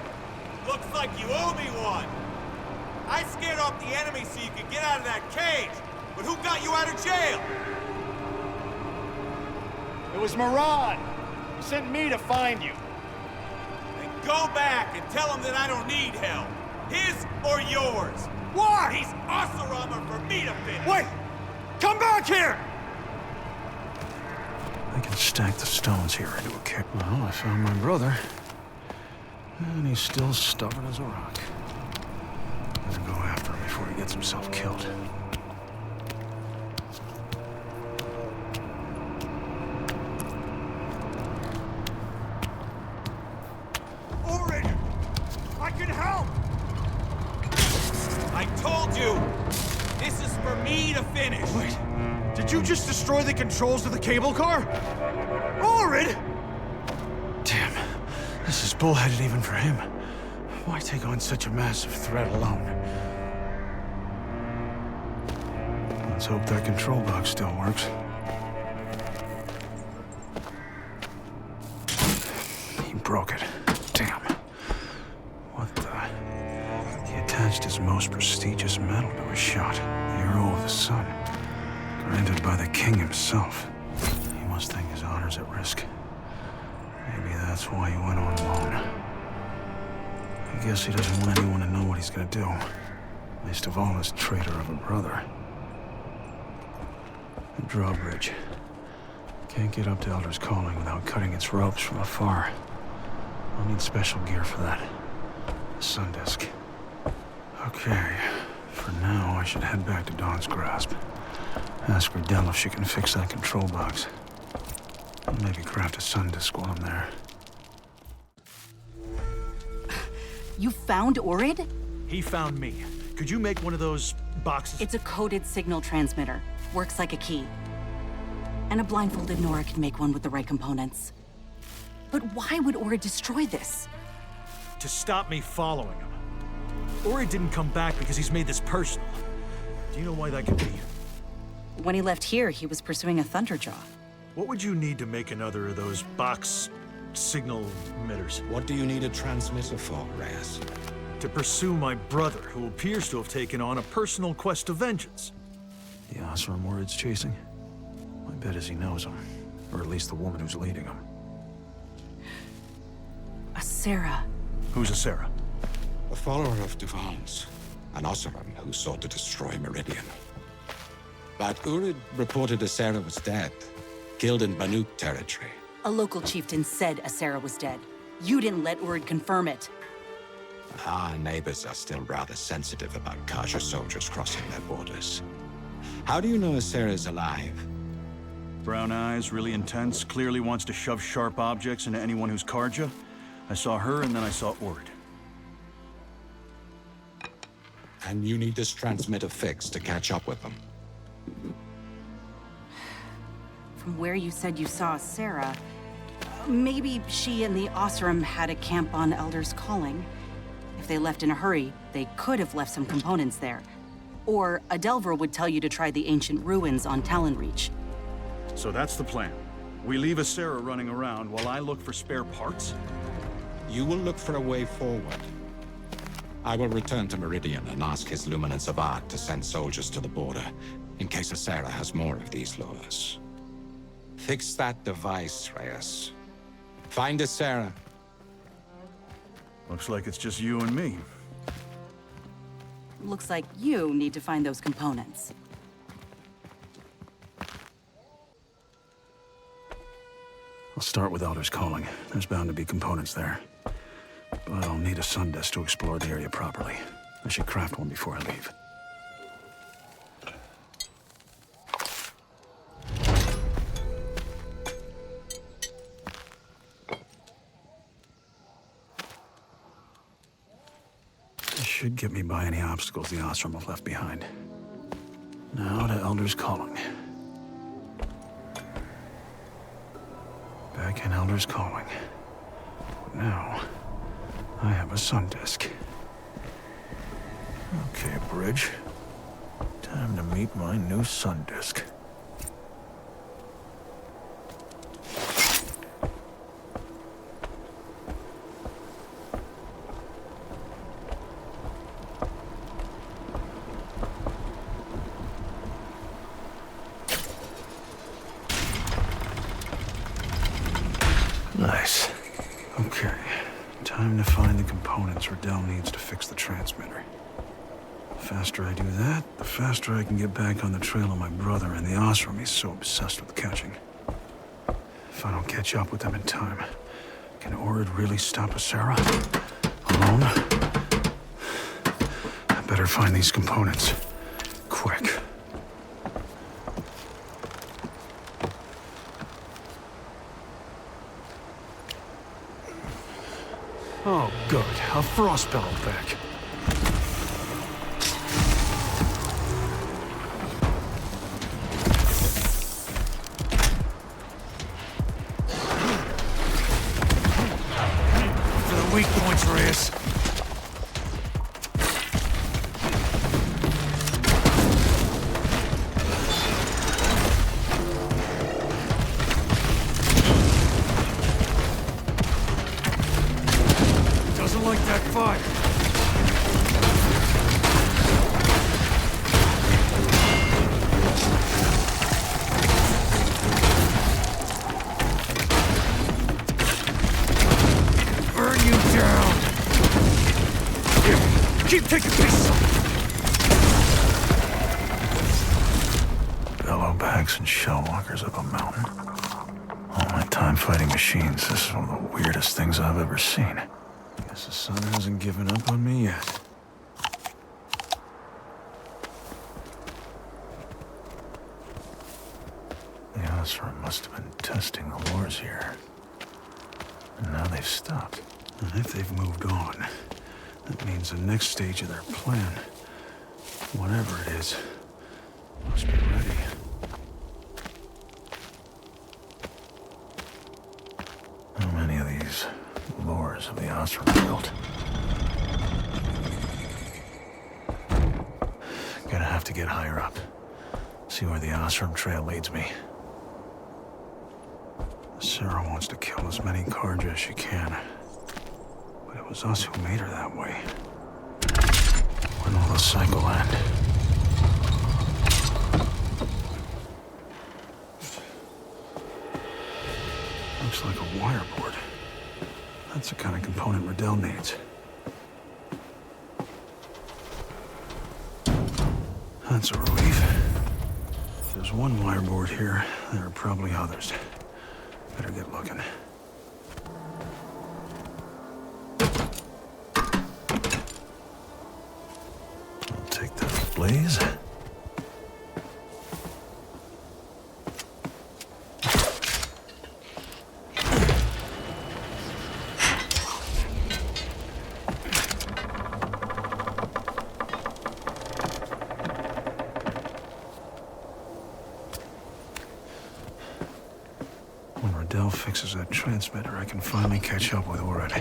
Looks like you owe me one. I scared off the enemy so you could get out of that cage. But who got you out of jail?
It was Murad. He sent me to find you.
Then go back and tell him that I don't need help. His or yours.
Why?
He's Oseram for me to finish.
Wait! Come back here!
I can stack the stones here into a kit. Well, I found my brother. And he's still stubborn as a rock. Better go after him before he gets himself killed.
Orin! I can help!
I told you! This is for me to finish!
Wait, did you just destroy the controls of the cable car? Orin!
Damn, this is bullheaded even for him. Why take on such a massive threat alone? Let's hope that control box still works. He broke it. Damn. What the... He attached his most prestigious medal to his shot. The Hero of the Sun. Granted by the king himself. He must think his honor's at risk. Maybe that's why he went on alone. I guess he doesn't want anyone to know what he's gonna do. Least of all his traitor of a brother. The drawbridge. Can't get up to Elder's Calling without cutting its ropes from afar. I'll need special gear for that. The sun disk. Okay. For now, I should head back to Dawn's Grasp. Ask Riddell if she can fix that control box. I'll maybe craft a sun disk while I'm there.
You found Orid?
He found me. Could you make one of those boxes?
It's a coded signal transmitter. Works like a key. And a blindfolded Nora can make one with the right components. But why would Orid destroy this?
To stop me following him. Orid didn't come back because he's made this personal. Do you know why that could be?
When he left here, he was pursuing a Thunderjaw.
What would you need to make another of those box signal emitters?
What do you need a transmitter for, Reyes?
To pursue my brother, who appears to have taken on a personal quest of vengeance.
The Osram Orid's chasing? My bet is he knows him. Or at least the woman who's leading him.
A Sarah.
Who's a Sarah?
A follower of Duval's. An Osram who sought to destroy Meridian. But Urid reported Asera was dead. Killed in Banuk territory.
A local chieftain said Asera was dead. You didn't let Urid confirm it.
Our neighbors are still rather sensitive about Karja soldiers crossing their borders. How do you know Asera's alive?
Brown eyes, really intense, clearly wants to shove sharp objects into anyone who's Karja. I saw her and then I saw Orid.
And you need this transmitter fixed to catch up with them.
From where you said you saw Sarah, maybe she and the Osram had a camp on Elder's Calling. If they left in a hurry, they could have left some components there. Or a Delver would tell you to try the ancient ruins on Talonreach.
So that's the plan. We leave Asera running around while I look for spare parts?
You will look for a way forward. I will return to Meridian and ask his Luminance of Art to send soldiers to the border, in case Asera has more of these lures. Fix that device, Reyes. Find Asera.
Looks like it's just you and me.
Looks like you need to find those components.
I'll start with Elder's Calling. There's bound to be components there. But I'll need a sun disk to explore the area properly. I should craft one before I leave. This should get me by any obstacles the Osram have left behind. Now to Elder's Calling. Back in Elder's Calling. Now, I have a sun disk. Okay, Bridge. Time to meet my new sun disk. Nice. Okay. Time to find the components Riddell needs to fix the transmitter. The faster I do that, the faster I can get back on the trail of my brother and the Osram he's so obsessed with catching. If I don't catch up with them in time, can Orid really stop Asera? Alone? I better find these components. Quick. Oh, good. A frostbound back.
To the weak points, Reyes. Doesn't like that fire.
relics and shell walkers up a mountain. All my time fighting machines, this is one of the weirdest things I've ever seen. Guess the sun hasn't given up on me yet. The Osram must have been testing the lures here. And now they've stopped. And if they've moved on, that means the next stage of their plan, whatever it is, must be ready. How many of these lures have the Osram built? Gonna have to get higher up. See where the Osram trail leads me. Sarah wants to kill as many Karja as she can. But it was us who made her that way. When will the cycle end? Looks like a wire board. That's the kind of component Riddell needs. That's a relief. If there's one wire board here, there are probably others. Better get looking. I'll take that blaze. Fixes that transmitter, I can finally catch up with Orid.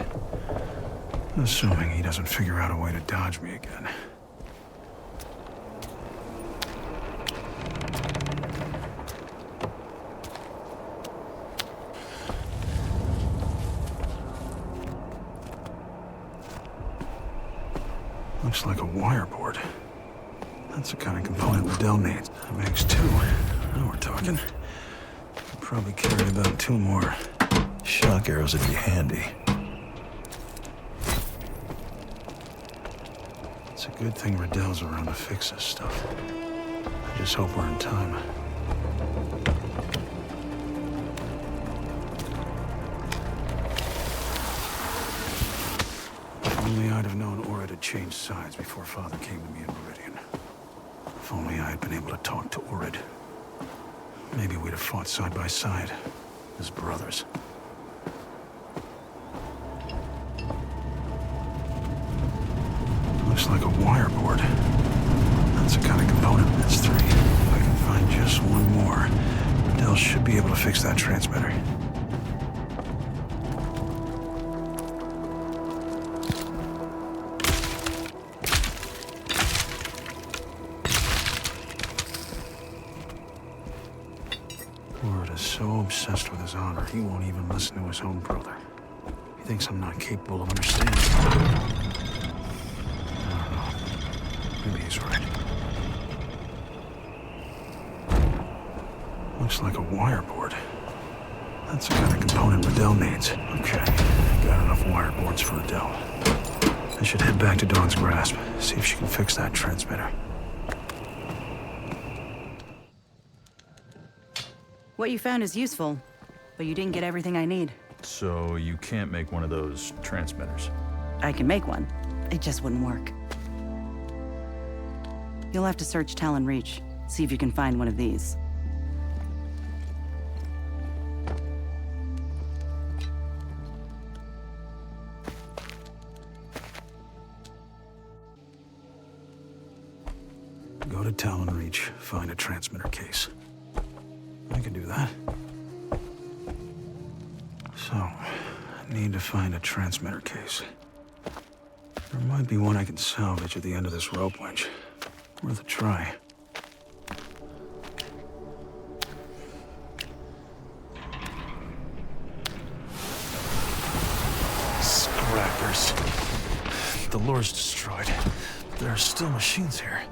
Assuming he doesn't figure out a way to dodge me again. Looks like a wire board. That's the kind of component Riddell needs. That makes two. Now we're talking. Probably carry about 2 more. Shock arrows would be handy. It's a good thing Riddell's around to fix this stuff. I just hope we're in time. If only I'd have known Orid had changed sides before Father came to me in Meridian. If only I had been able to talk to Orid. Maybe we'd have fought side by side, as brothers. Looks like a wire board. That's the kind of component that's 3. If I can find just one more, Riddell should be able to fix that transmitter. So obsessed with his honor, he won't even listen to his own brother. He thinks I'm not capable of understanding. I don't know. Maybe he's right. Looks like a wire board. That's the kind of component Riddell needs. Okay, got enough wire boards for Riddell. I should head back to Dawn's Grasp, see if she can fix that transmitter.
What you found is useful, but you didn't get everything I need.
So you can't make one of those transmitters?
I can make one. It just wouldn't work. You'll have to search Talon Reach, see if you can find one of these.
Go to Talon Reach, find a transmitter case. I can do that. So, I need to find a transmitter case. There might be one I can salvage at the end of this rope winch. Worth a try. Scrappers. The lure's destroyed. There are still machines here.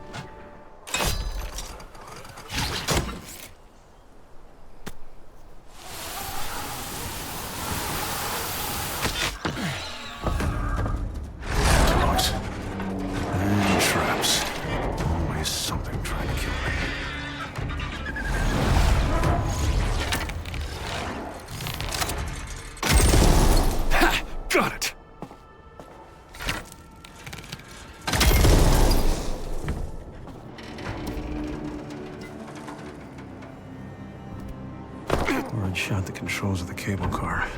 Word shot the controls of the cable car.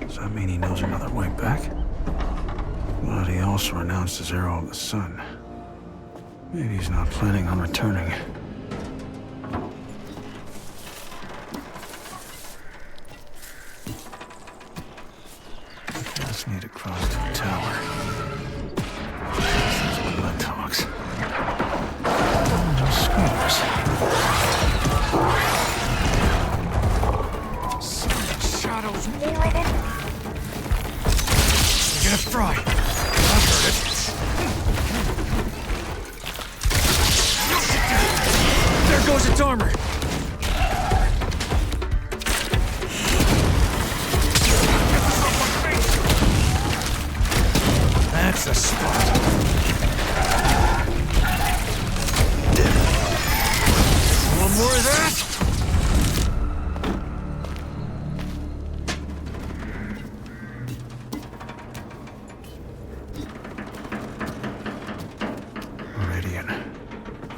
Does that mean he knows another way back? But he also announced his arrow of the sun. Maybe he's not planning on returning. Just need to cross to the tower. This is what my talks. No scooters.
Shadows, more of them! You're gonna fry. I've heard it. There goes its armor! That's a spot. One more of that?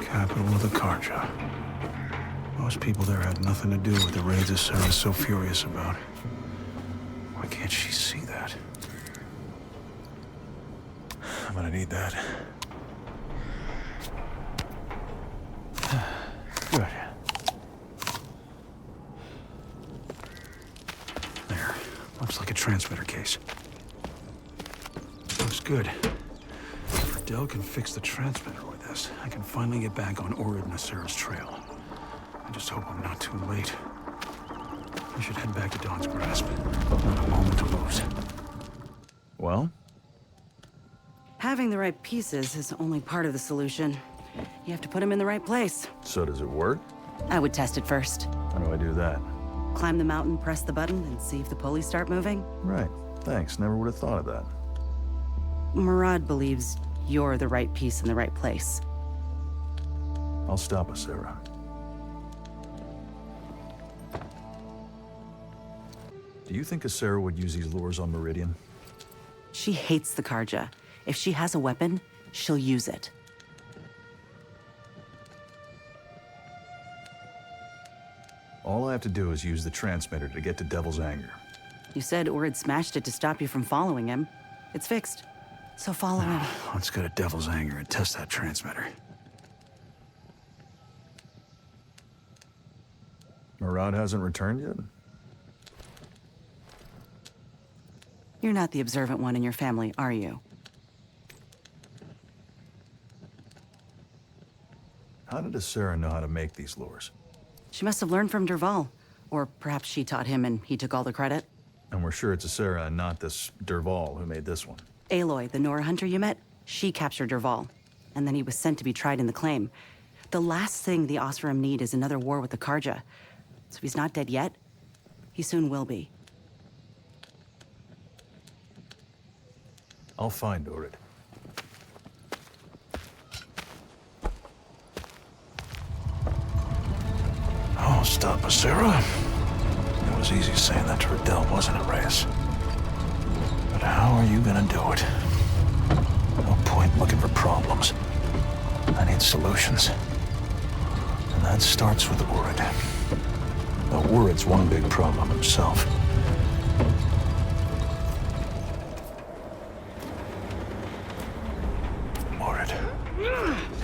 Capital of the Karja. Most people there had nothing to do with the raids that Sarah's so furious about. Why can't she see that? I'm gonna need that. Good. There. Looks like a transmitter case. Looks good. If Dell can fix the transmitter with this, I can finally get back on Orid Nasser's trail. I just hope I'm not too late. I should head back to Dawn's Grasp. Not a moment to lose.
Well?
Having the right pieces is only part of the solution. You have to put them in the right place.
So does it work?
I would test it first.
How do I do that?
Climb the mountain, press the button, and see if the pulleys start moving.
Right. Thanks. Never would have thought of that.
Murad believes you're the right piece in the right place.
I'll stop us, Sarah. Do you think Sarah would use these lures on Meridian?
She hates the Karja. If she has a weapon, she'll use it.
All I have to do is use the transmitter to get to Devil's Anger.
You said Orid smashed it to stop you from following him. It's fixed. So follow him.
Let's go to Devil's Anger and test that transmitter.
Murad hasn't returned yet?
You're not the observant one in your family, are you?
How did Sarah know how to make these lures?
She must have learned from Derval. Or perhaps she taught him and he took all the credit.
And we're sure it's Sarah and not this Derval who made this one.
Aloy, the Nora hunter you met, she captured Derval. And then he was sent to be tried in the claim. The last thing the Osram need is another war with the Karja. So he's not dead yet. He soon will be.
I'll find Orid.
Oh, stop us, Sarah. It was easy saying that to Riddell, wasn't it, Reyes? But how are you gonna do it? No point looking for problems. I need solutions. And that starts with Orid. But Orid's one big problem himself. Orid.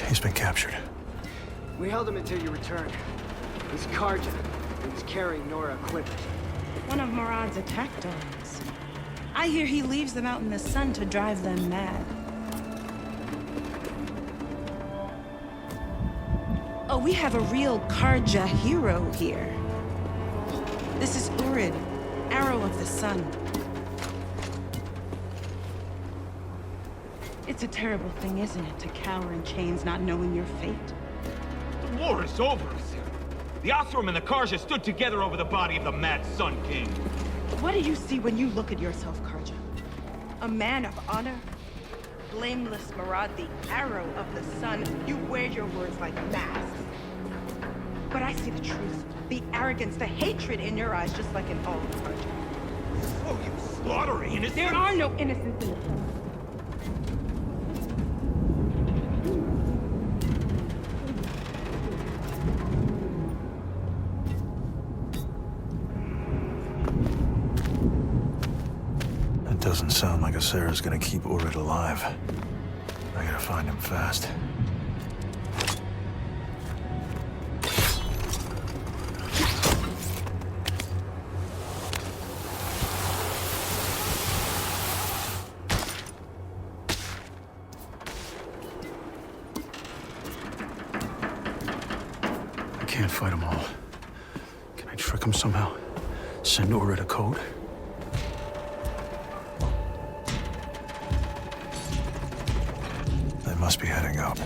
He's been captured.
We held him until you returned. He's Karja. He was carrying Nora equipment.
One of Murad's attack dogs. I hear he leaves them out in the sun to drive them mad. Oh, we have a real Karja hero here. This is Urid, Arrow of the Sun. It's a terrible thing, isn't it, to cower in chains not knowing your fate?
The war is over, Sarah. The Osram and the Karja stood together over the body of the mad Sun King.
What do you see when you look at yourself, Karja? A man of honor? Blameless Murad, the Arrow of the Sun. You wear your words like masks. But I see the truth, the arrogance, the hatred in your eyes, just like in all of Karja.
Oh, you slaughter innocents!
There are no innocents in this.
Doesn't sound like Sarah's gonna keep Urid alive. I gotta find him fast. I can't fight them all. Can I trick him somehow? Send Urid a code? They must be heading out.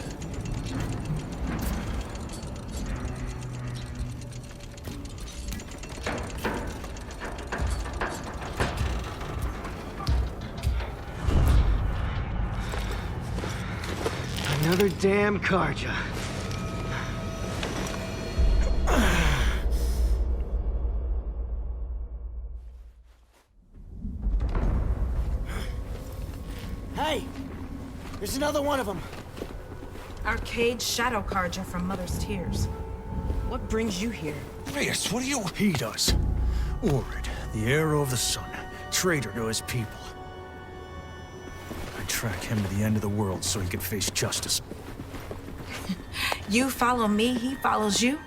Another damn Karja.
Hey! There's another one of them.
Our caged shadow Karja from Mother's Tears. What brings you here?
Reyes, what are you...
He does. Urid, the arrow of the sun, traitor to his people. I track him to the end of the world so he can face justice.
You follow me, he follows you.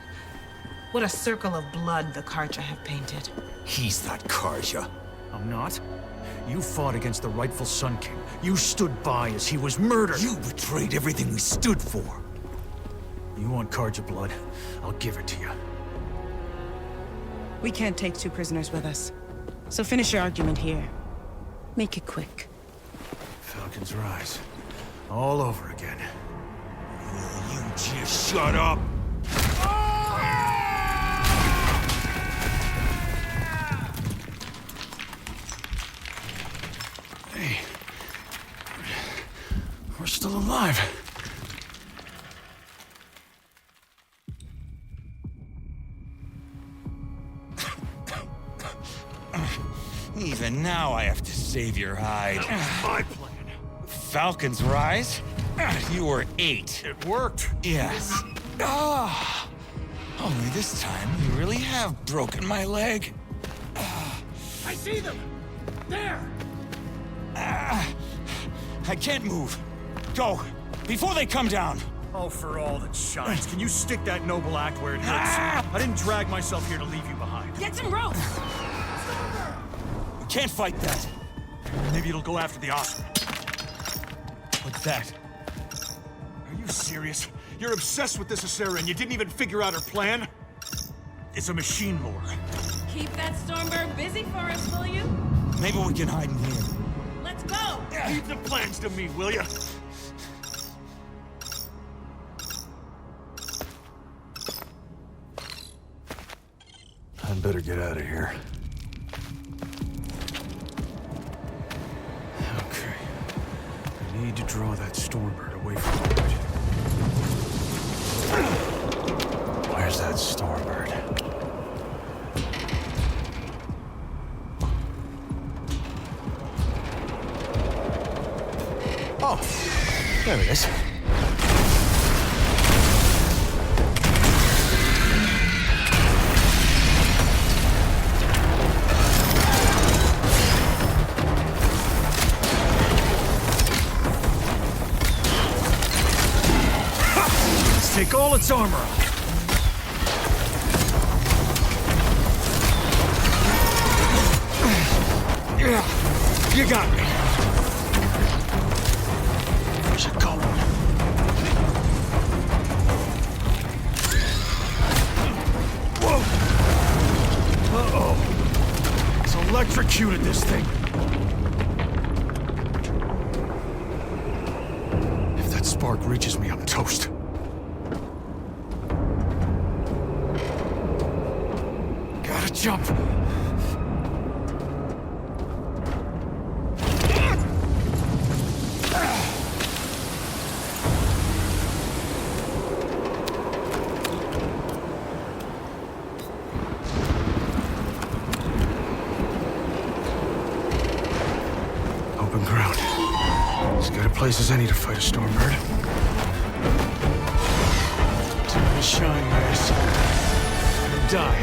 What a circle of blood the Karja have painted.
He's not Karja.
I'm not. You fought against the rightful Sun King. You stood by as he was murdered.
You betrayed everything we stood for.
You want Karja blood? I'll give it to you.
We can't take two prisoners with us. So finish your argument here. Make it quick.
Falcon's Rise. All over again.
Will you just shut up?
Hey. We're still alive.
Even now I have to save your hide.
My plan.
Falcon's Rise? You were 8.
It worked.
Yes. Ah. Only this time you really have broken my leg.
I see them! There!
I can't move. Go, before they come down.
Oh, for all that shines, can you stick that noble act where it hurts? I didn't drag myself here to leave you behind.
Get some ropes!
We can't fight that.
Maybe it'll go after the Oscar.
What's that?
Are you serious? You're obsessed with this Asera and you didn't even figure out her plan? It's a machine lore.
Keep that Stormbird busy for us, will you?
Maybe we can hide in here.
Let's go!
Leave the plans to me, will you?
I'd better get out of here. Okay. I need to draw that Stormbird away from it. Where's that Stormbird? Oh, there it is. Let's take all its armor off. You got me. Where's it going? Whoa! Uh-oh. It's electrocuted this thing. If that spark reaches me, I'm toast. Gotta jump. Open ground. As good a place as any to fight a Stormbird. Time to shine, Reyes. Die.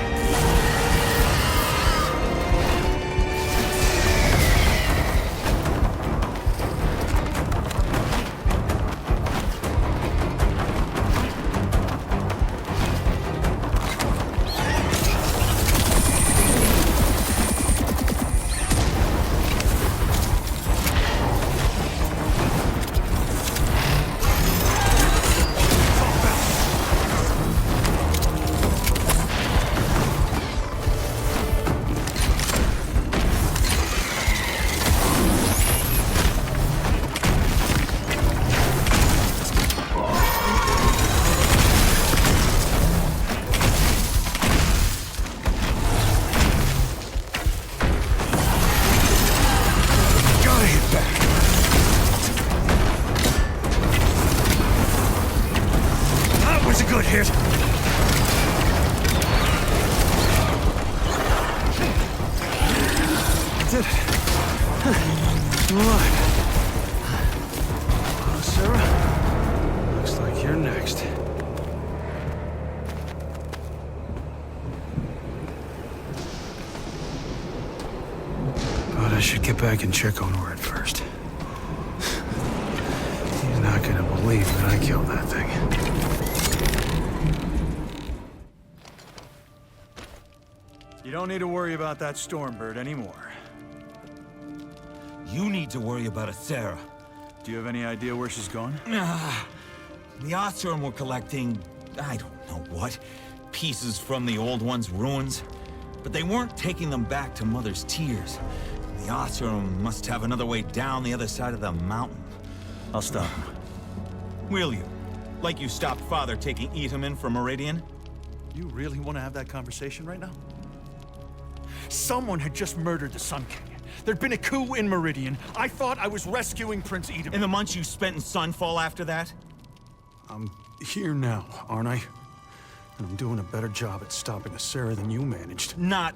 should get back and check on Orid first. He's not gonna believe that I killed that thing.
You don't need to worry about that Stormbird anymore.
You need to worry about Sarah.
Do you have any idea where she's gone?
The Oseram were collecting, I don't know what, pieces from the old one's ruins. But they weren't taking them back to Mother's Tears. The Oseram must have another way down the other side of the mountain.
I'll stop him.
Will you? Like you stopped Father taking Itamin from Meridian?
You really want to have that conversation right now? Someone had just murdered the Sun King. There'd been a coup in Meridian. I thought I was rescuing Prince Itamin.
In the months you spent in Sunfall after that?
I'm here now, aren't I? And I'm doing a better job at stopping Sarah than you managed.
Not.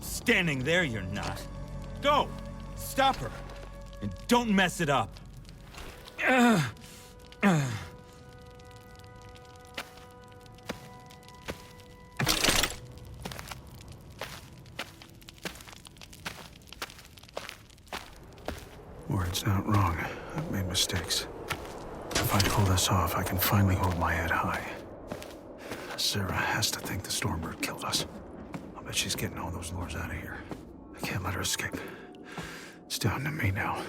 Standing there, you're not. Go! Stop her! And don't mess it up.
Orid's not wrong. I've made mistakes. If I pull this off, I can finally hold my head high. Sarah has to think the Stormbird killed us. I'll bet she's getting all those lures out of here. I can't let her escape. It's down to me now.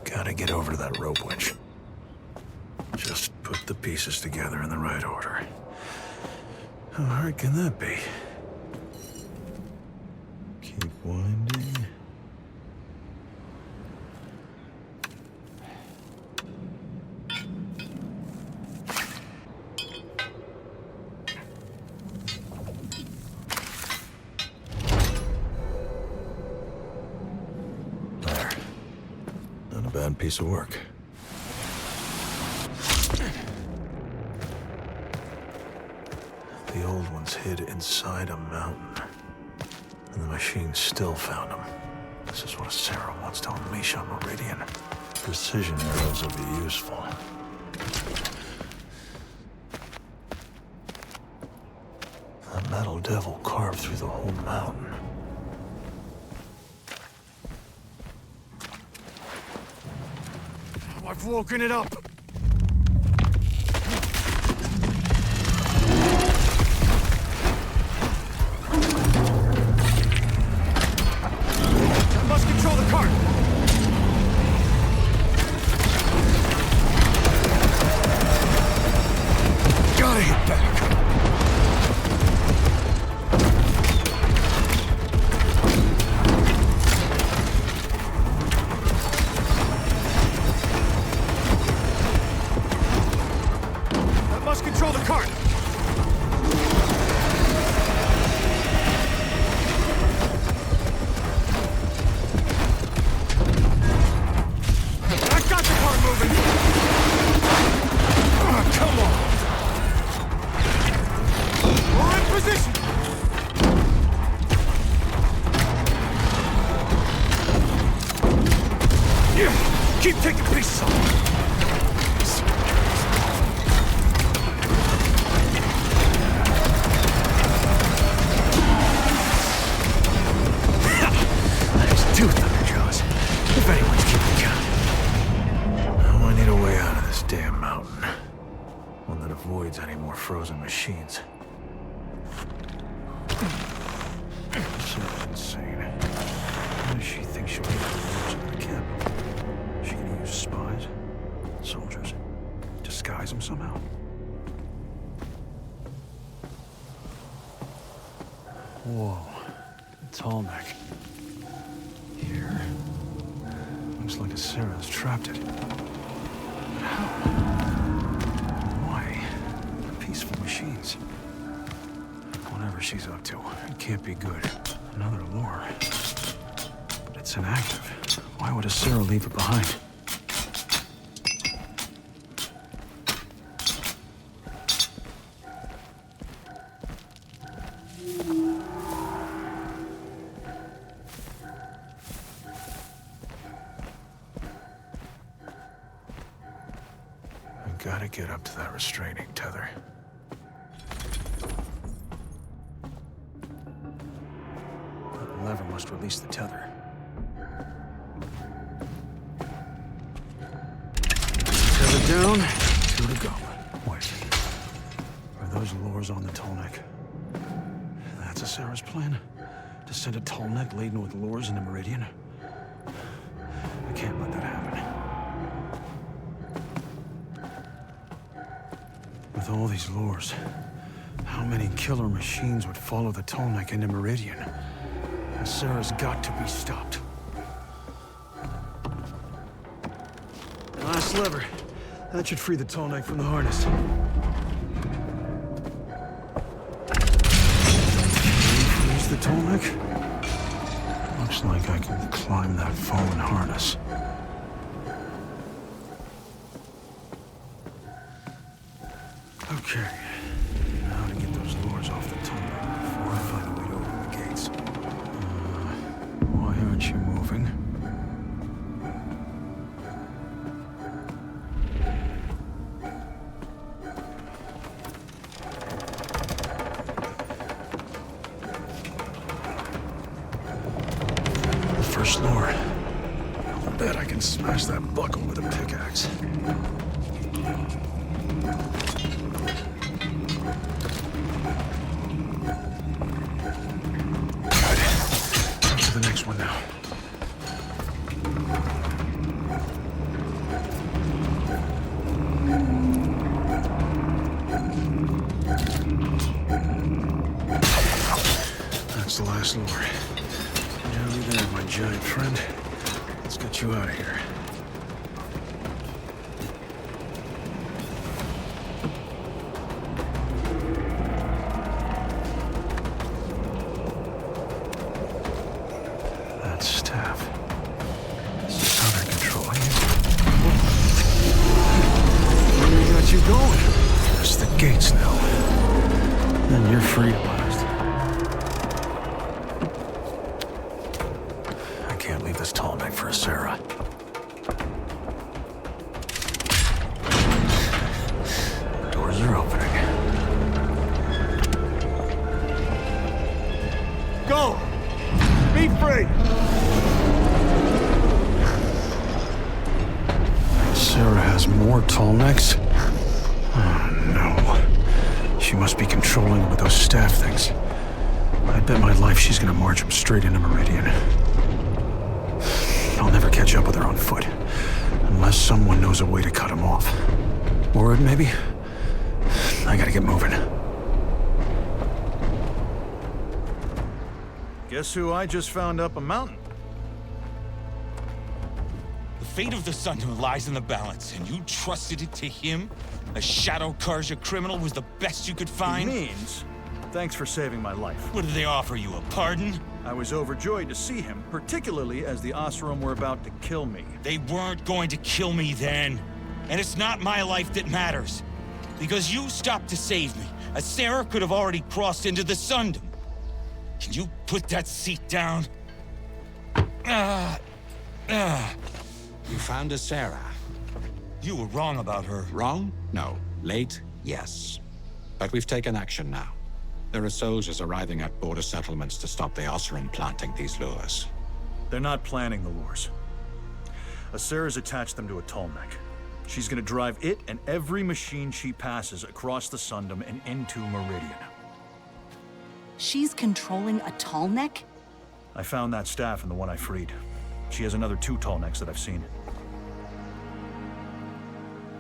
Gotta get over to that rope winch. Just put the pieces together in the right order. How hard can that be? Keep winding. There. Not a bad piece of work. The old ones hid inside a mountain, and the machine still found them. This is what Sarah wants to unleash on Meridian. Precision arrows will be useful. The metal devil carved through the whole mountain.
I've woken it up! Control the cart! Gotta hit back! That must control the cart! Keep taking pieces off. There's two Thunderjaws, if anyone's keeping count. Now I need a way out of this damn mountain. One that avoids any more frozen machines. So insane. How does she think she'll get the lures out of the camp? She can use spies, soldiers, disguise them somehow. Whoa, tall neck. Here. Looks like Sarah's trapped it. But how? Why? Peaceful machines. Whatever she's up to, it can't be good. Another lure. But it's inactive. Why would Sarah leave it behind? Gotta get up to that restraining tether. That lever must release the tether. Tether down, 2 to go. Wait. Are those lures on the tall neck? That's a Sarah's plan? To send a tall neck laden with lures into Meridian? I can't let that happen. With all these lures, how many killer machines would follow the tall neck into Meridian? Sarah's got to be stopped. Last lever. That should free the tall neck from the harness. Freeze the tall neck? Looks like I can climb that fallen harness. Okay. Now to get those lures off the tall neck before I find a way to open the gates. Why aren't you moving? First lure. I'll bet I can smash that buckle with a pickaxe. Good. On to the next one now. That's the last lure. Nearly there, my giant friend. Let's get you out of here. That staff. This is how they're controlling it. Where we got you going? There's the gates now. Then you're free at last. Can't leave this tall neck for a Sarah. Doors are opening.
Go! Be free!
Sarah has more tall necks? Oh, no. She must be controlling them with those staff things. I bet my life she's gonna march them straight into Meridian. I'll never catch up with her on foot, unless someone knows a way to cut him off. Or maybe. I gotta get moving.
Guess who I just found up a mountain?
The fate of the Sunderland lies in the balance, and you trusted it to him? A Shadow Karja criminal was the best you could find?
He means, thanks for saving my life.
What did they offer you, a pardon?
I was overjoyed to see him, particularly as the Oseram were about to kill me.
They weren't going to kill me then. And it's not my life that matters. Because you stopped to save me. A Sarah could have already crossed into the Sundom. Can you put that seat down?
You found a Sarah.
You were wrong about her.
Wrong? No. Late? Yes. But we've taken action now. There are soldiers arriving at border settlements to stop the Oseram planting these lures.
They're not planning the lures. Asera's attached them to a tall neck. She's gonna drive it and every machine she passes across the Sundom and into Meridian.
She's controlling a tall neck?
I found that staff in the one I freed. She has another 2 tall necks that I've seen.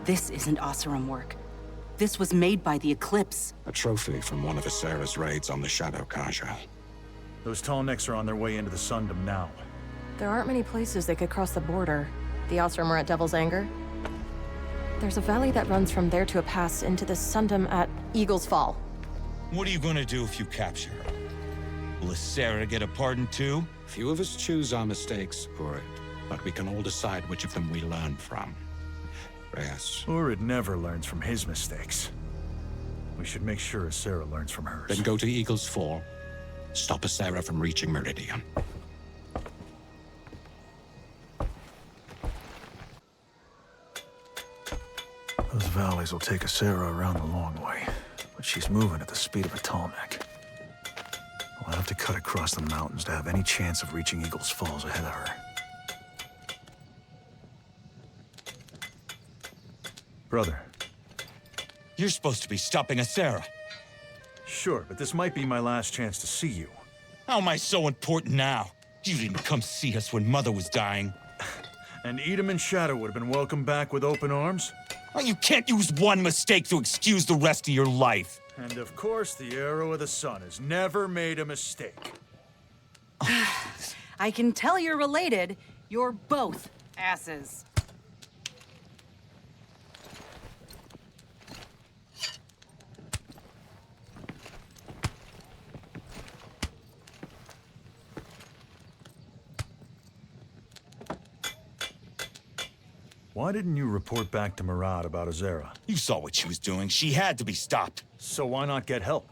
This isn't Oseram work. This was made by the Eclipse.
A trophy from one of Asera's raids on the Shadow Karja.
Those tall necks are on their way into the Sundom now.
There aren't many places they could cross the border. The Oseram were at Devil's Anger. There's a valley that runs from there to a pass into the Sundom at Eagle's Fall.
What are you gonna do if you capture her? Will Sarah get a pardon too?
Few of us choose our mistakes, Urid, but we can all decide which of them we learn from. Yes.
Urid never learns from his mistakes. We should make sure Asera learns from hers.
Then go to Eagle's Fall. Stop Asera from reaching Meridian.
Those
valleys will take Sarah around the long way, but she's moving at the speed of a tall neck. We'll have to cut across the mountains to have any chance of reaching Eagles Falls ahead of her. Brother.
You're supposed to be stopping Sarah.
Sure, but this might be my last chance to see you.
How am I so important now? You didn't come see us when Mother was dying.
And Edom and Shadow would have been welcomed back with open arms?
Well, you can't use one mistake to excuse the rest of your life.
And of course, the Arrow of the Sun has never made a mistake.
I can tell you're related. You're both asses.
Why didn't you report back to Murad about Azera?
You saw what she was doing. She had to be stopped.
So why not get help?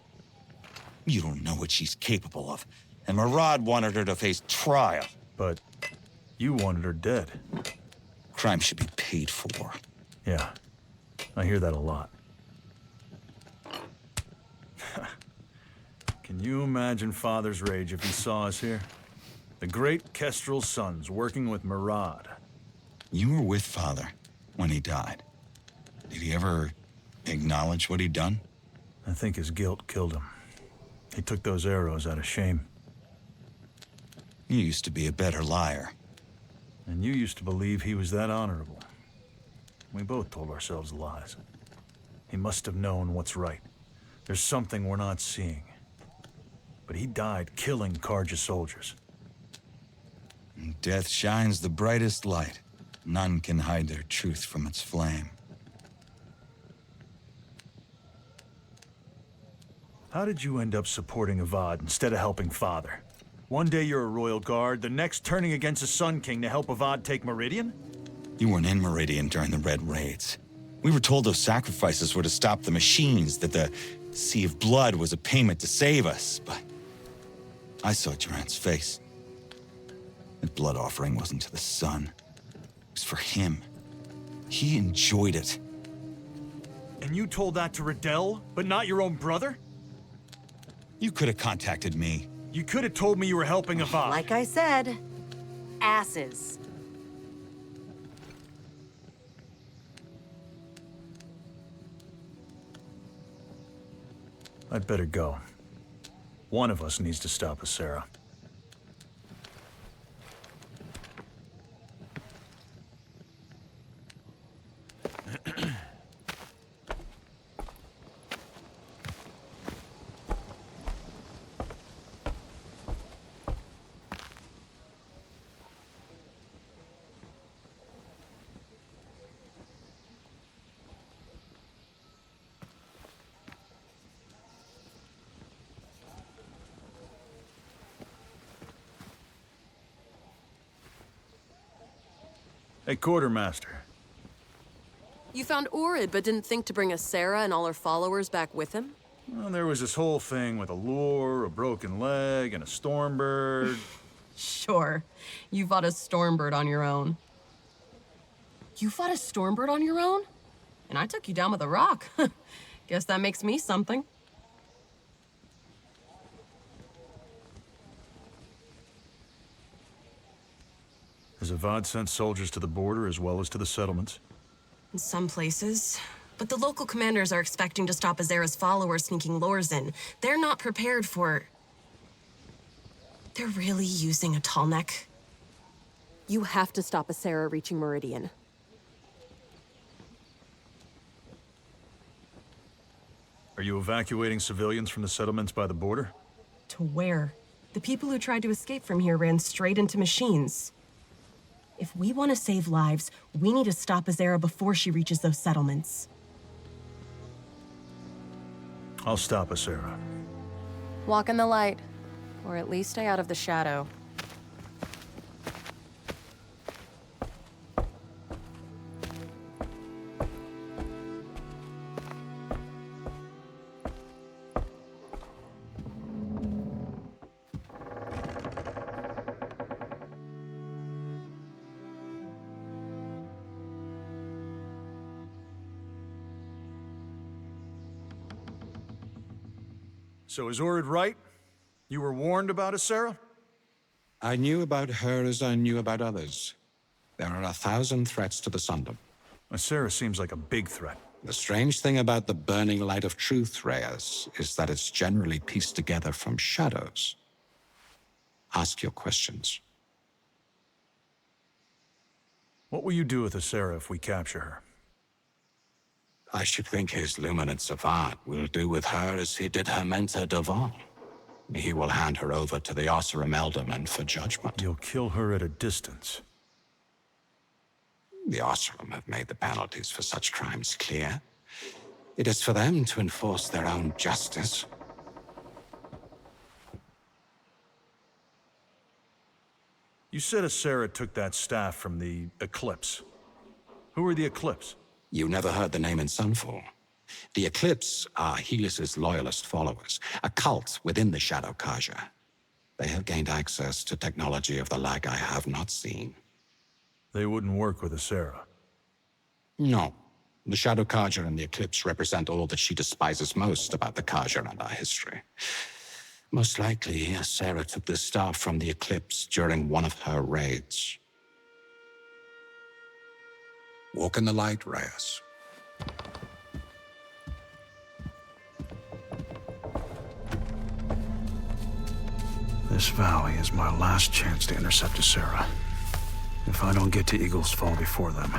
You don't know what she's capable of. And Murad wanted her to face trial.
But you wanted her dead.
Crime should be paid for.
Yeah, I hear that a lot. Can you imagine Father's rage if he saw us here? The great Kestrel's sons working with Murad.
You were with Father when he died. Did he ever acknowledge what he'd done?
I think his guilt killed him. He took those arrows out of shame.
You used to be a better liar.
And you used to believe he was that honorable. We both told ourselves lies. He must have known what's right. There's something we're not seeing. But he died killing Carja soldiers.
Death shines the brightest light. None can hide their truth from its flame.
How did you end up supporting Avad instead of helping Father? One day you're a royal guard, the next turning against the Sun King to help Avad take Meridian?
You weren't in Meridian during the Red Raids. We were told those sacrifices were to stop the machines, that the Sea of Blood was a payment to save us, but I saw Durant's face. That blood offering wasn't to the sun. It was for him. He enjoyed it.
And you told that to Riddell, but not your own brother?
You could have contacted me.
You could have told me you were helping Avad.
Like I said, asses.
I'd better go. One of us needs to stop Sarah. Hey, Quartermaster.
You found Urid, but didn't think to bring a Sarah and all her followers back with him?
Well, there was this whole thing with a lure, a broken leg, and a stormbird.
Sure. You fought a Stormbird on your own. You fought a Stormbird on your own? And I took you down with a rock. Guess that makes me something.
Has Avad sent soldiers to the border as well as to the settlements?
In some places. But the local commanders are expecting to stop Azera's followers sneaking lures in. They're not prepared for... They're really using a tall neck. You have to stop Azera reaching Meridian.
Are you evacuating civilians from the settlements by the border?
To where? The people who tried to escape from here ran straight into machines. If we want to save lives, we need to stop Azera before she reaches those settlements.
I'll stop Azera.
Walk in the light, or at least stay out of the shadow.
So is Urid right? You were warned about Sarah?
I knew about her as I knew about others. There are 1,000 threats to the Sundom.
Sarah seems like a big threat.
The strange thing about the burning light of truth, Reyes, is that it's generally pieced together from shadows. Ask your questions.
What will you do with Sarah if we capture her?
I should think his luminant savant will do with her as he did her mentor Devon. He will hand her over to the Osseram Elderman for judgment.
You'll kill her at a distance.
The Osseram have made the penalties for such crimes clear. It is for them to enforce their own justice.
You said Sarah took that staff from the Eclipse. Who are the Eclipse?
You never heard the name in Sunfall. The Eclipse are Helis's loyalist followers, a cult within the Shadow Carja. They have gained access to technology of the like I have not seen.
They wouldn't work with Sarah.
No. The Shadow Carja and the Eclipse represent all that she despises most about the Carja and our history. Most likely, Sarah took the staff from the Eclipse during one of her raids. Walk in the light, Reyes.
This valley is my last chance to intercept Sarah. If I don't get to Eagle's Fall before them,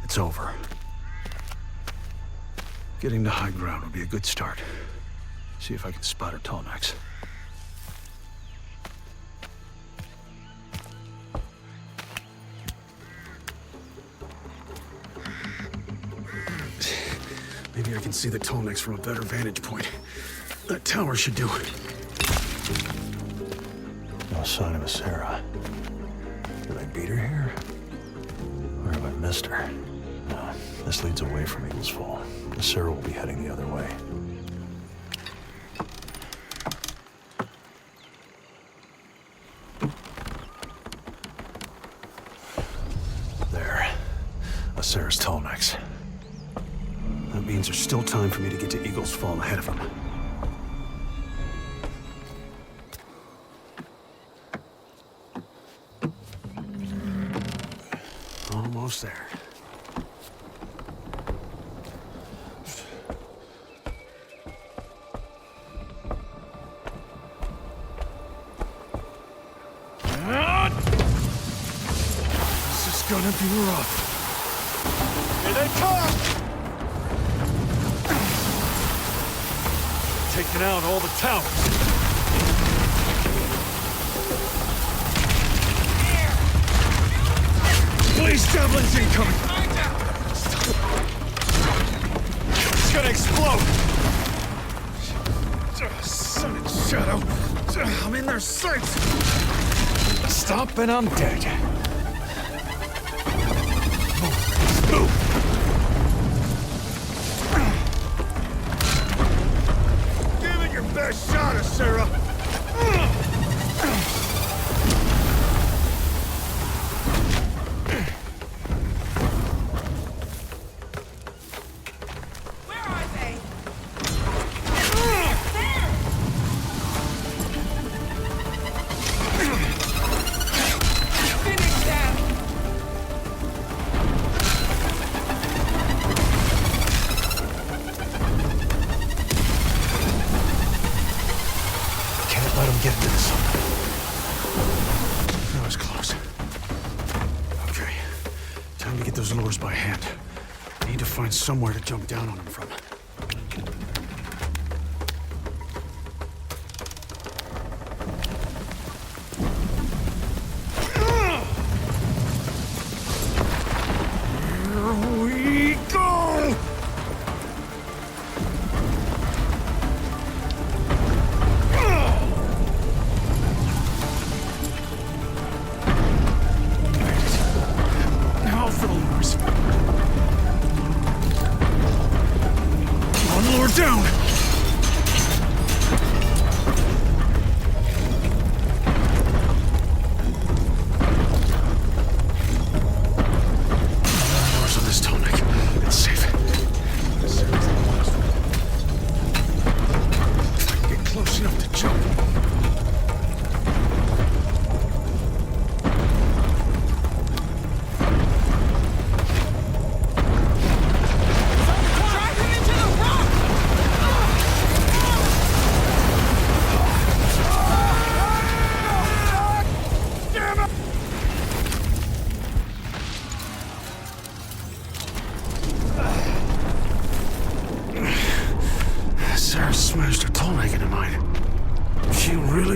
it's over. Getting to high ground would be a good start. See if I can spot her tall necks. Maybe I can see the tall necks from a better vantage point. That tower should do it. No sign of Sarah. Did I beat her here? Or have I missed her? No, this leads away from Eagle's Fall. Sarah will be heading the other way. There. Sarah's tall necks. That means there's still time for me to get to Eagle's Fall ahead of him. Almost there. This is gonna be rough. Here they come! Taking out all the towers. Police javelins incoming! It's gonna explode! Sun and shadow. I'm in their sights! Stop and I'm dead. Move! Give it your best shot, Sarah! Let him get into this. That was close. Okay, time to get those lures by hand. I need to find somewhere to jump down on them from. Here we go!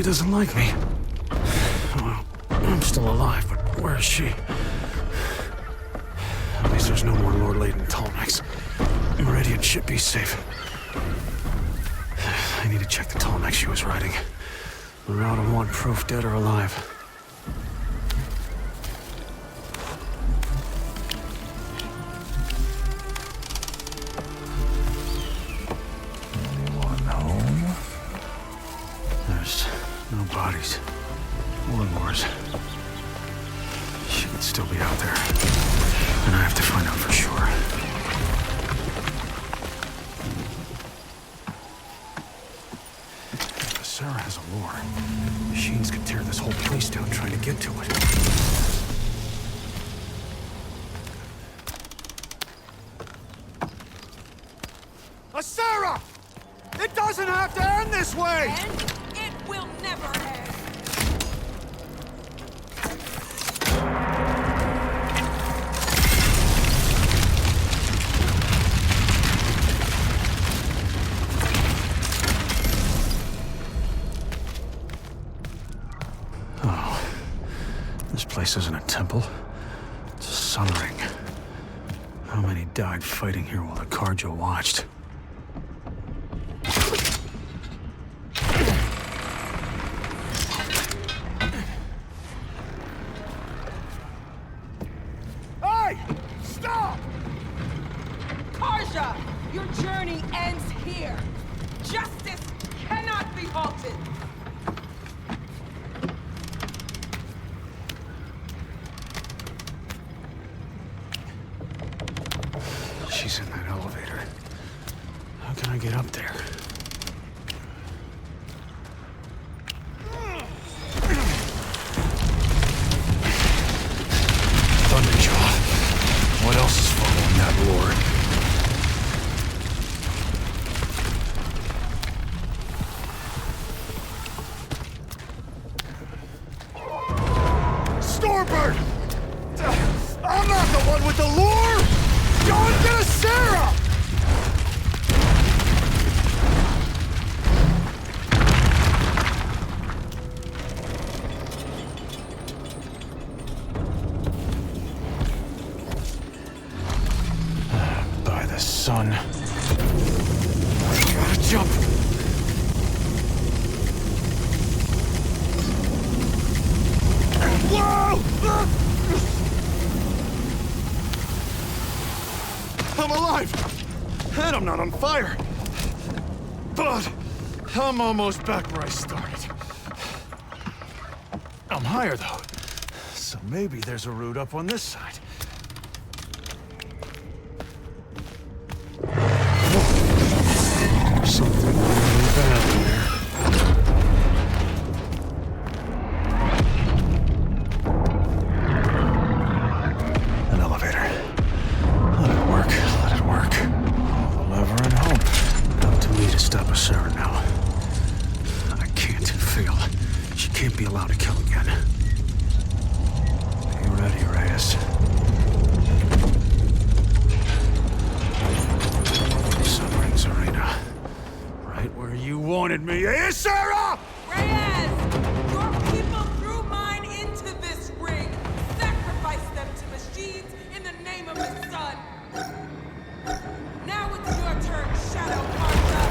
clearly doesn't like me. Well, I'm still alive, but where is she? At least there's no more Lord-laden Tallnecks. Meridian should be safe. I need to check the Tallneck she was riding. Marauder want proof, dead or alive.
Anyone home?
There's no bodies or Lors. She could still be out there, and I have to find out for sure. If Sarah has a lure, machines could tear this whole place down trying to get to it.
Sarah! It doesn't have to end this way!
And it will never end.
Oh, this place isn't a temple. It's a sun ring. How many died fighting here while the Carja watched?
Hey! Stop!
Karja, your journey ends here. Justice cannot be halted.
She's in that elevator. How can I get up there? Thunderjaw. What else is following that lord?
Stormbird! I'm not the one with the lure! Go and get a Sarah!
By the sun. Gotta jump.
Whoa! I'm alive! And I'm not on fire! But I'm almost back where I started. I'm higher, though. So maybe there's a route up on this side.
There's something really bad in there. An elevator. Let it work. Let it work. Pull the lever and hope. Up to me to stop a Sarah now. I can't fail. She can't be allowed to kill again. Be ready, Reyes. Sunrings Arena. Right where you wanted me, eh, Sarah?
Reyes! Your people threw mine into this ring. Sacrifice them to machines in the name of the sun. Now it's your turn, Shadow Karja.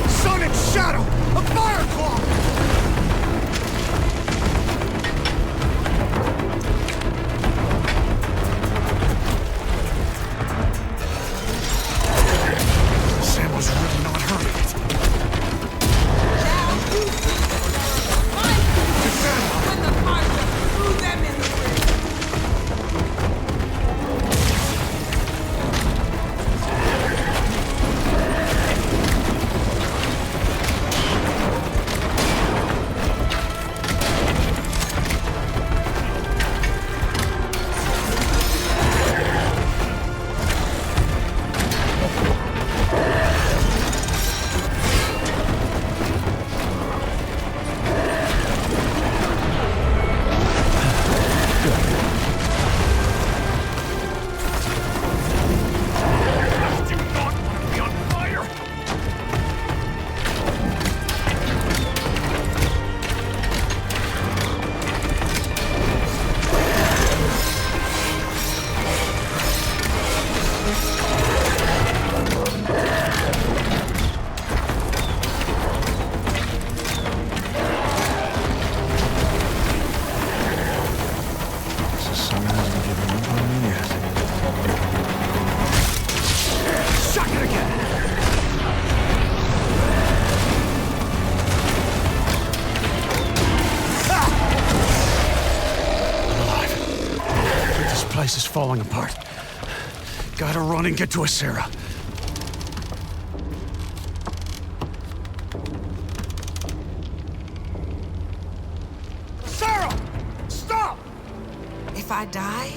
Sun and shadow! A fire claw!
Sam was really not hurting it.
Now you see my people when the Karja threw them in the ring.
place is falling apart. Gotta run and get to Sarah.
Sarah! Stop!
If I die,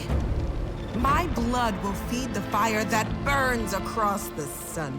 my blood will feed the fire that burns across the sun.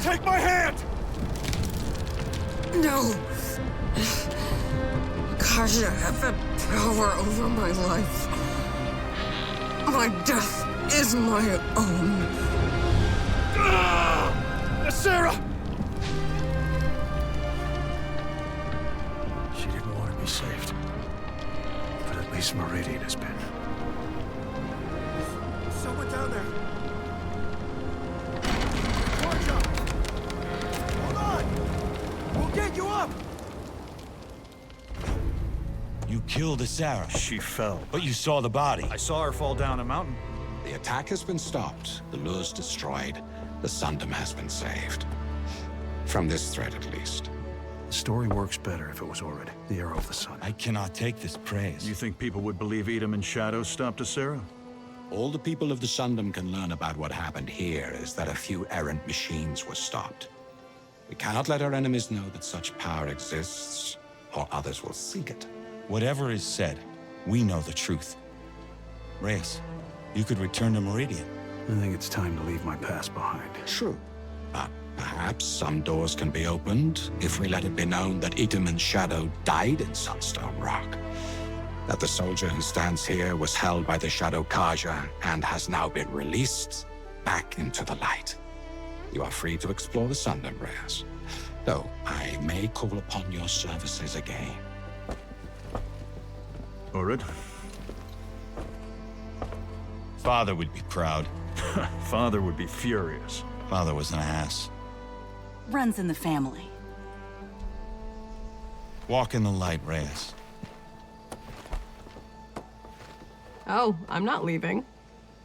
Take my hand!
No. Karja have the power over my life. My death is my own.
Sarah!
She didn't want to be saved. But at least Meridian has been.
Someone down there. Karja! Hold on! We'll get you up!
You killed Sarah.
She fell.
But you saw the body.
I saw her fall down a mountain.
The attack has been stopped, the lures destroyed, the Sundom has been saved. From this threat, at least.
The story works better if it was Orid, the Arrow of the Sun.
I cannot take this praise.
You think people would believe Edom and Shadow stopped Sarah?
All the people of the Sundom can learn about what happened here is that a few errant machines were stopped. We cannot let our enemies know that such power exists, or others will seek it.
Whatever is said, we know the truth. Reyes, you could return to Meridian.
I think it's time to leave my past behind.
True. But perhaps some doors can be opened if we let it be known that Edom and Shadow died in Sunstone Rock. That the soldier who stands here was held by the Shadow Karja and has now been released back into the light. You are free to explore the Sundom, Reyes. Though I may call upon your services again.
Orid?
Father would be proud.
Father would be furious.
Father was an ass.
Runs in the family.
Walk in the light, Reyes.
Oh, I'm not leaving.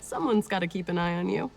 Someone's got to keep an eye on you.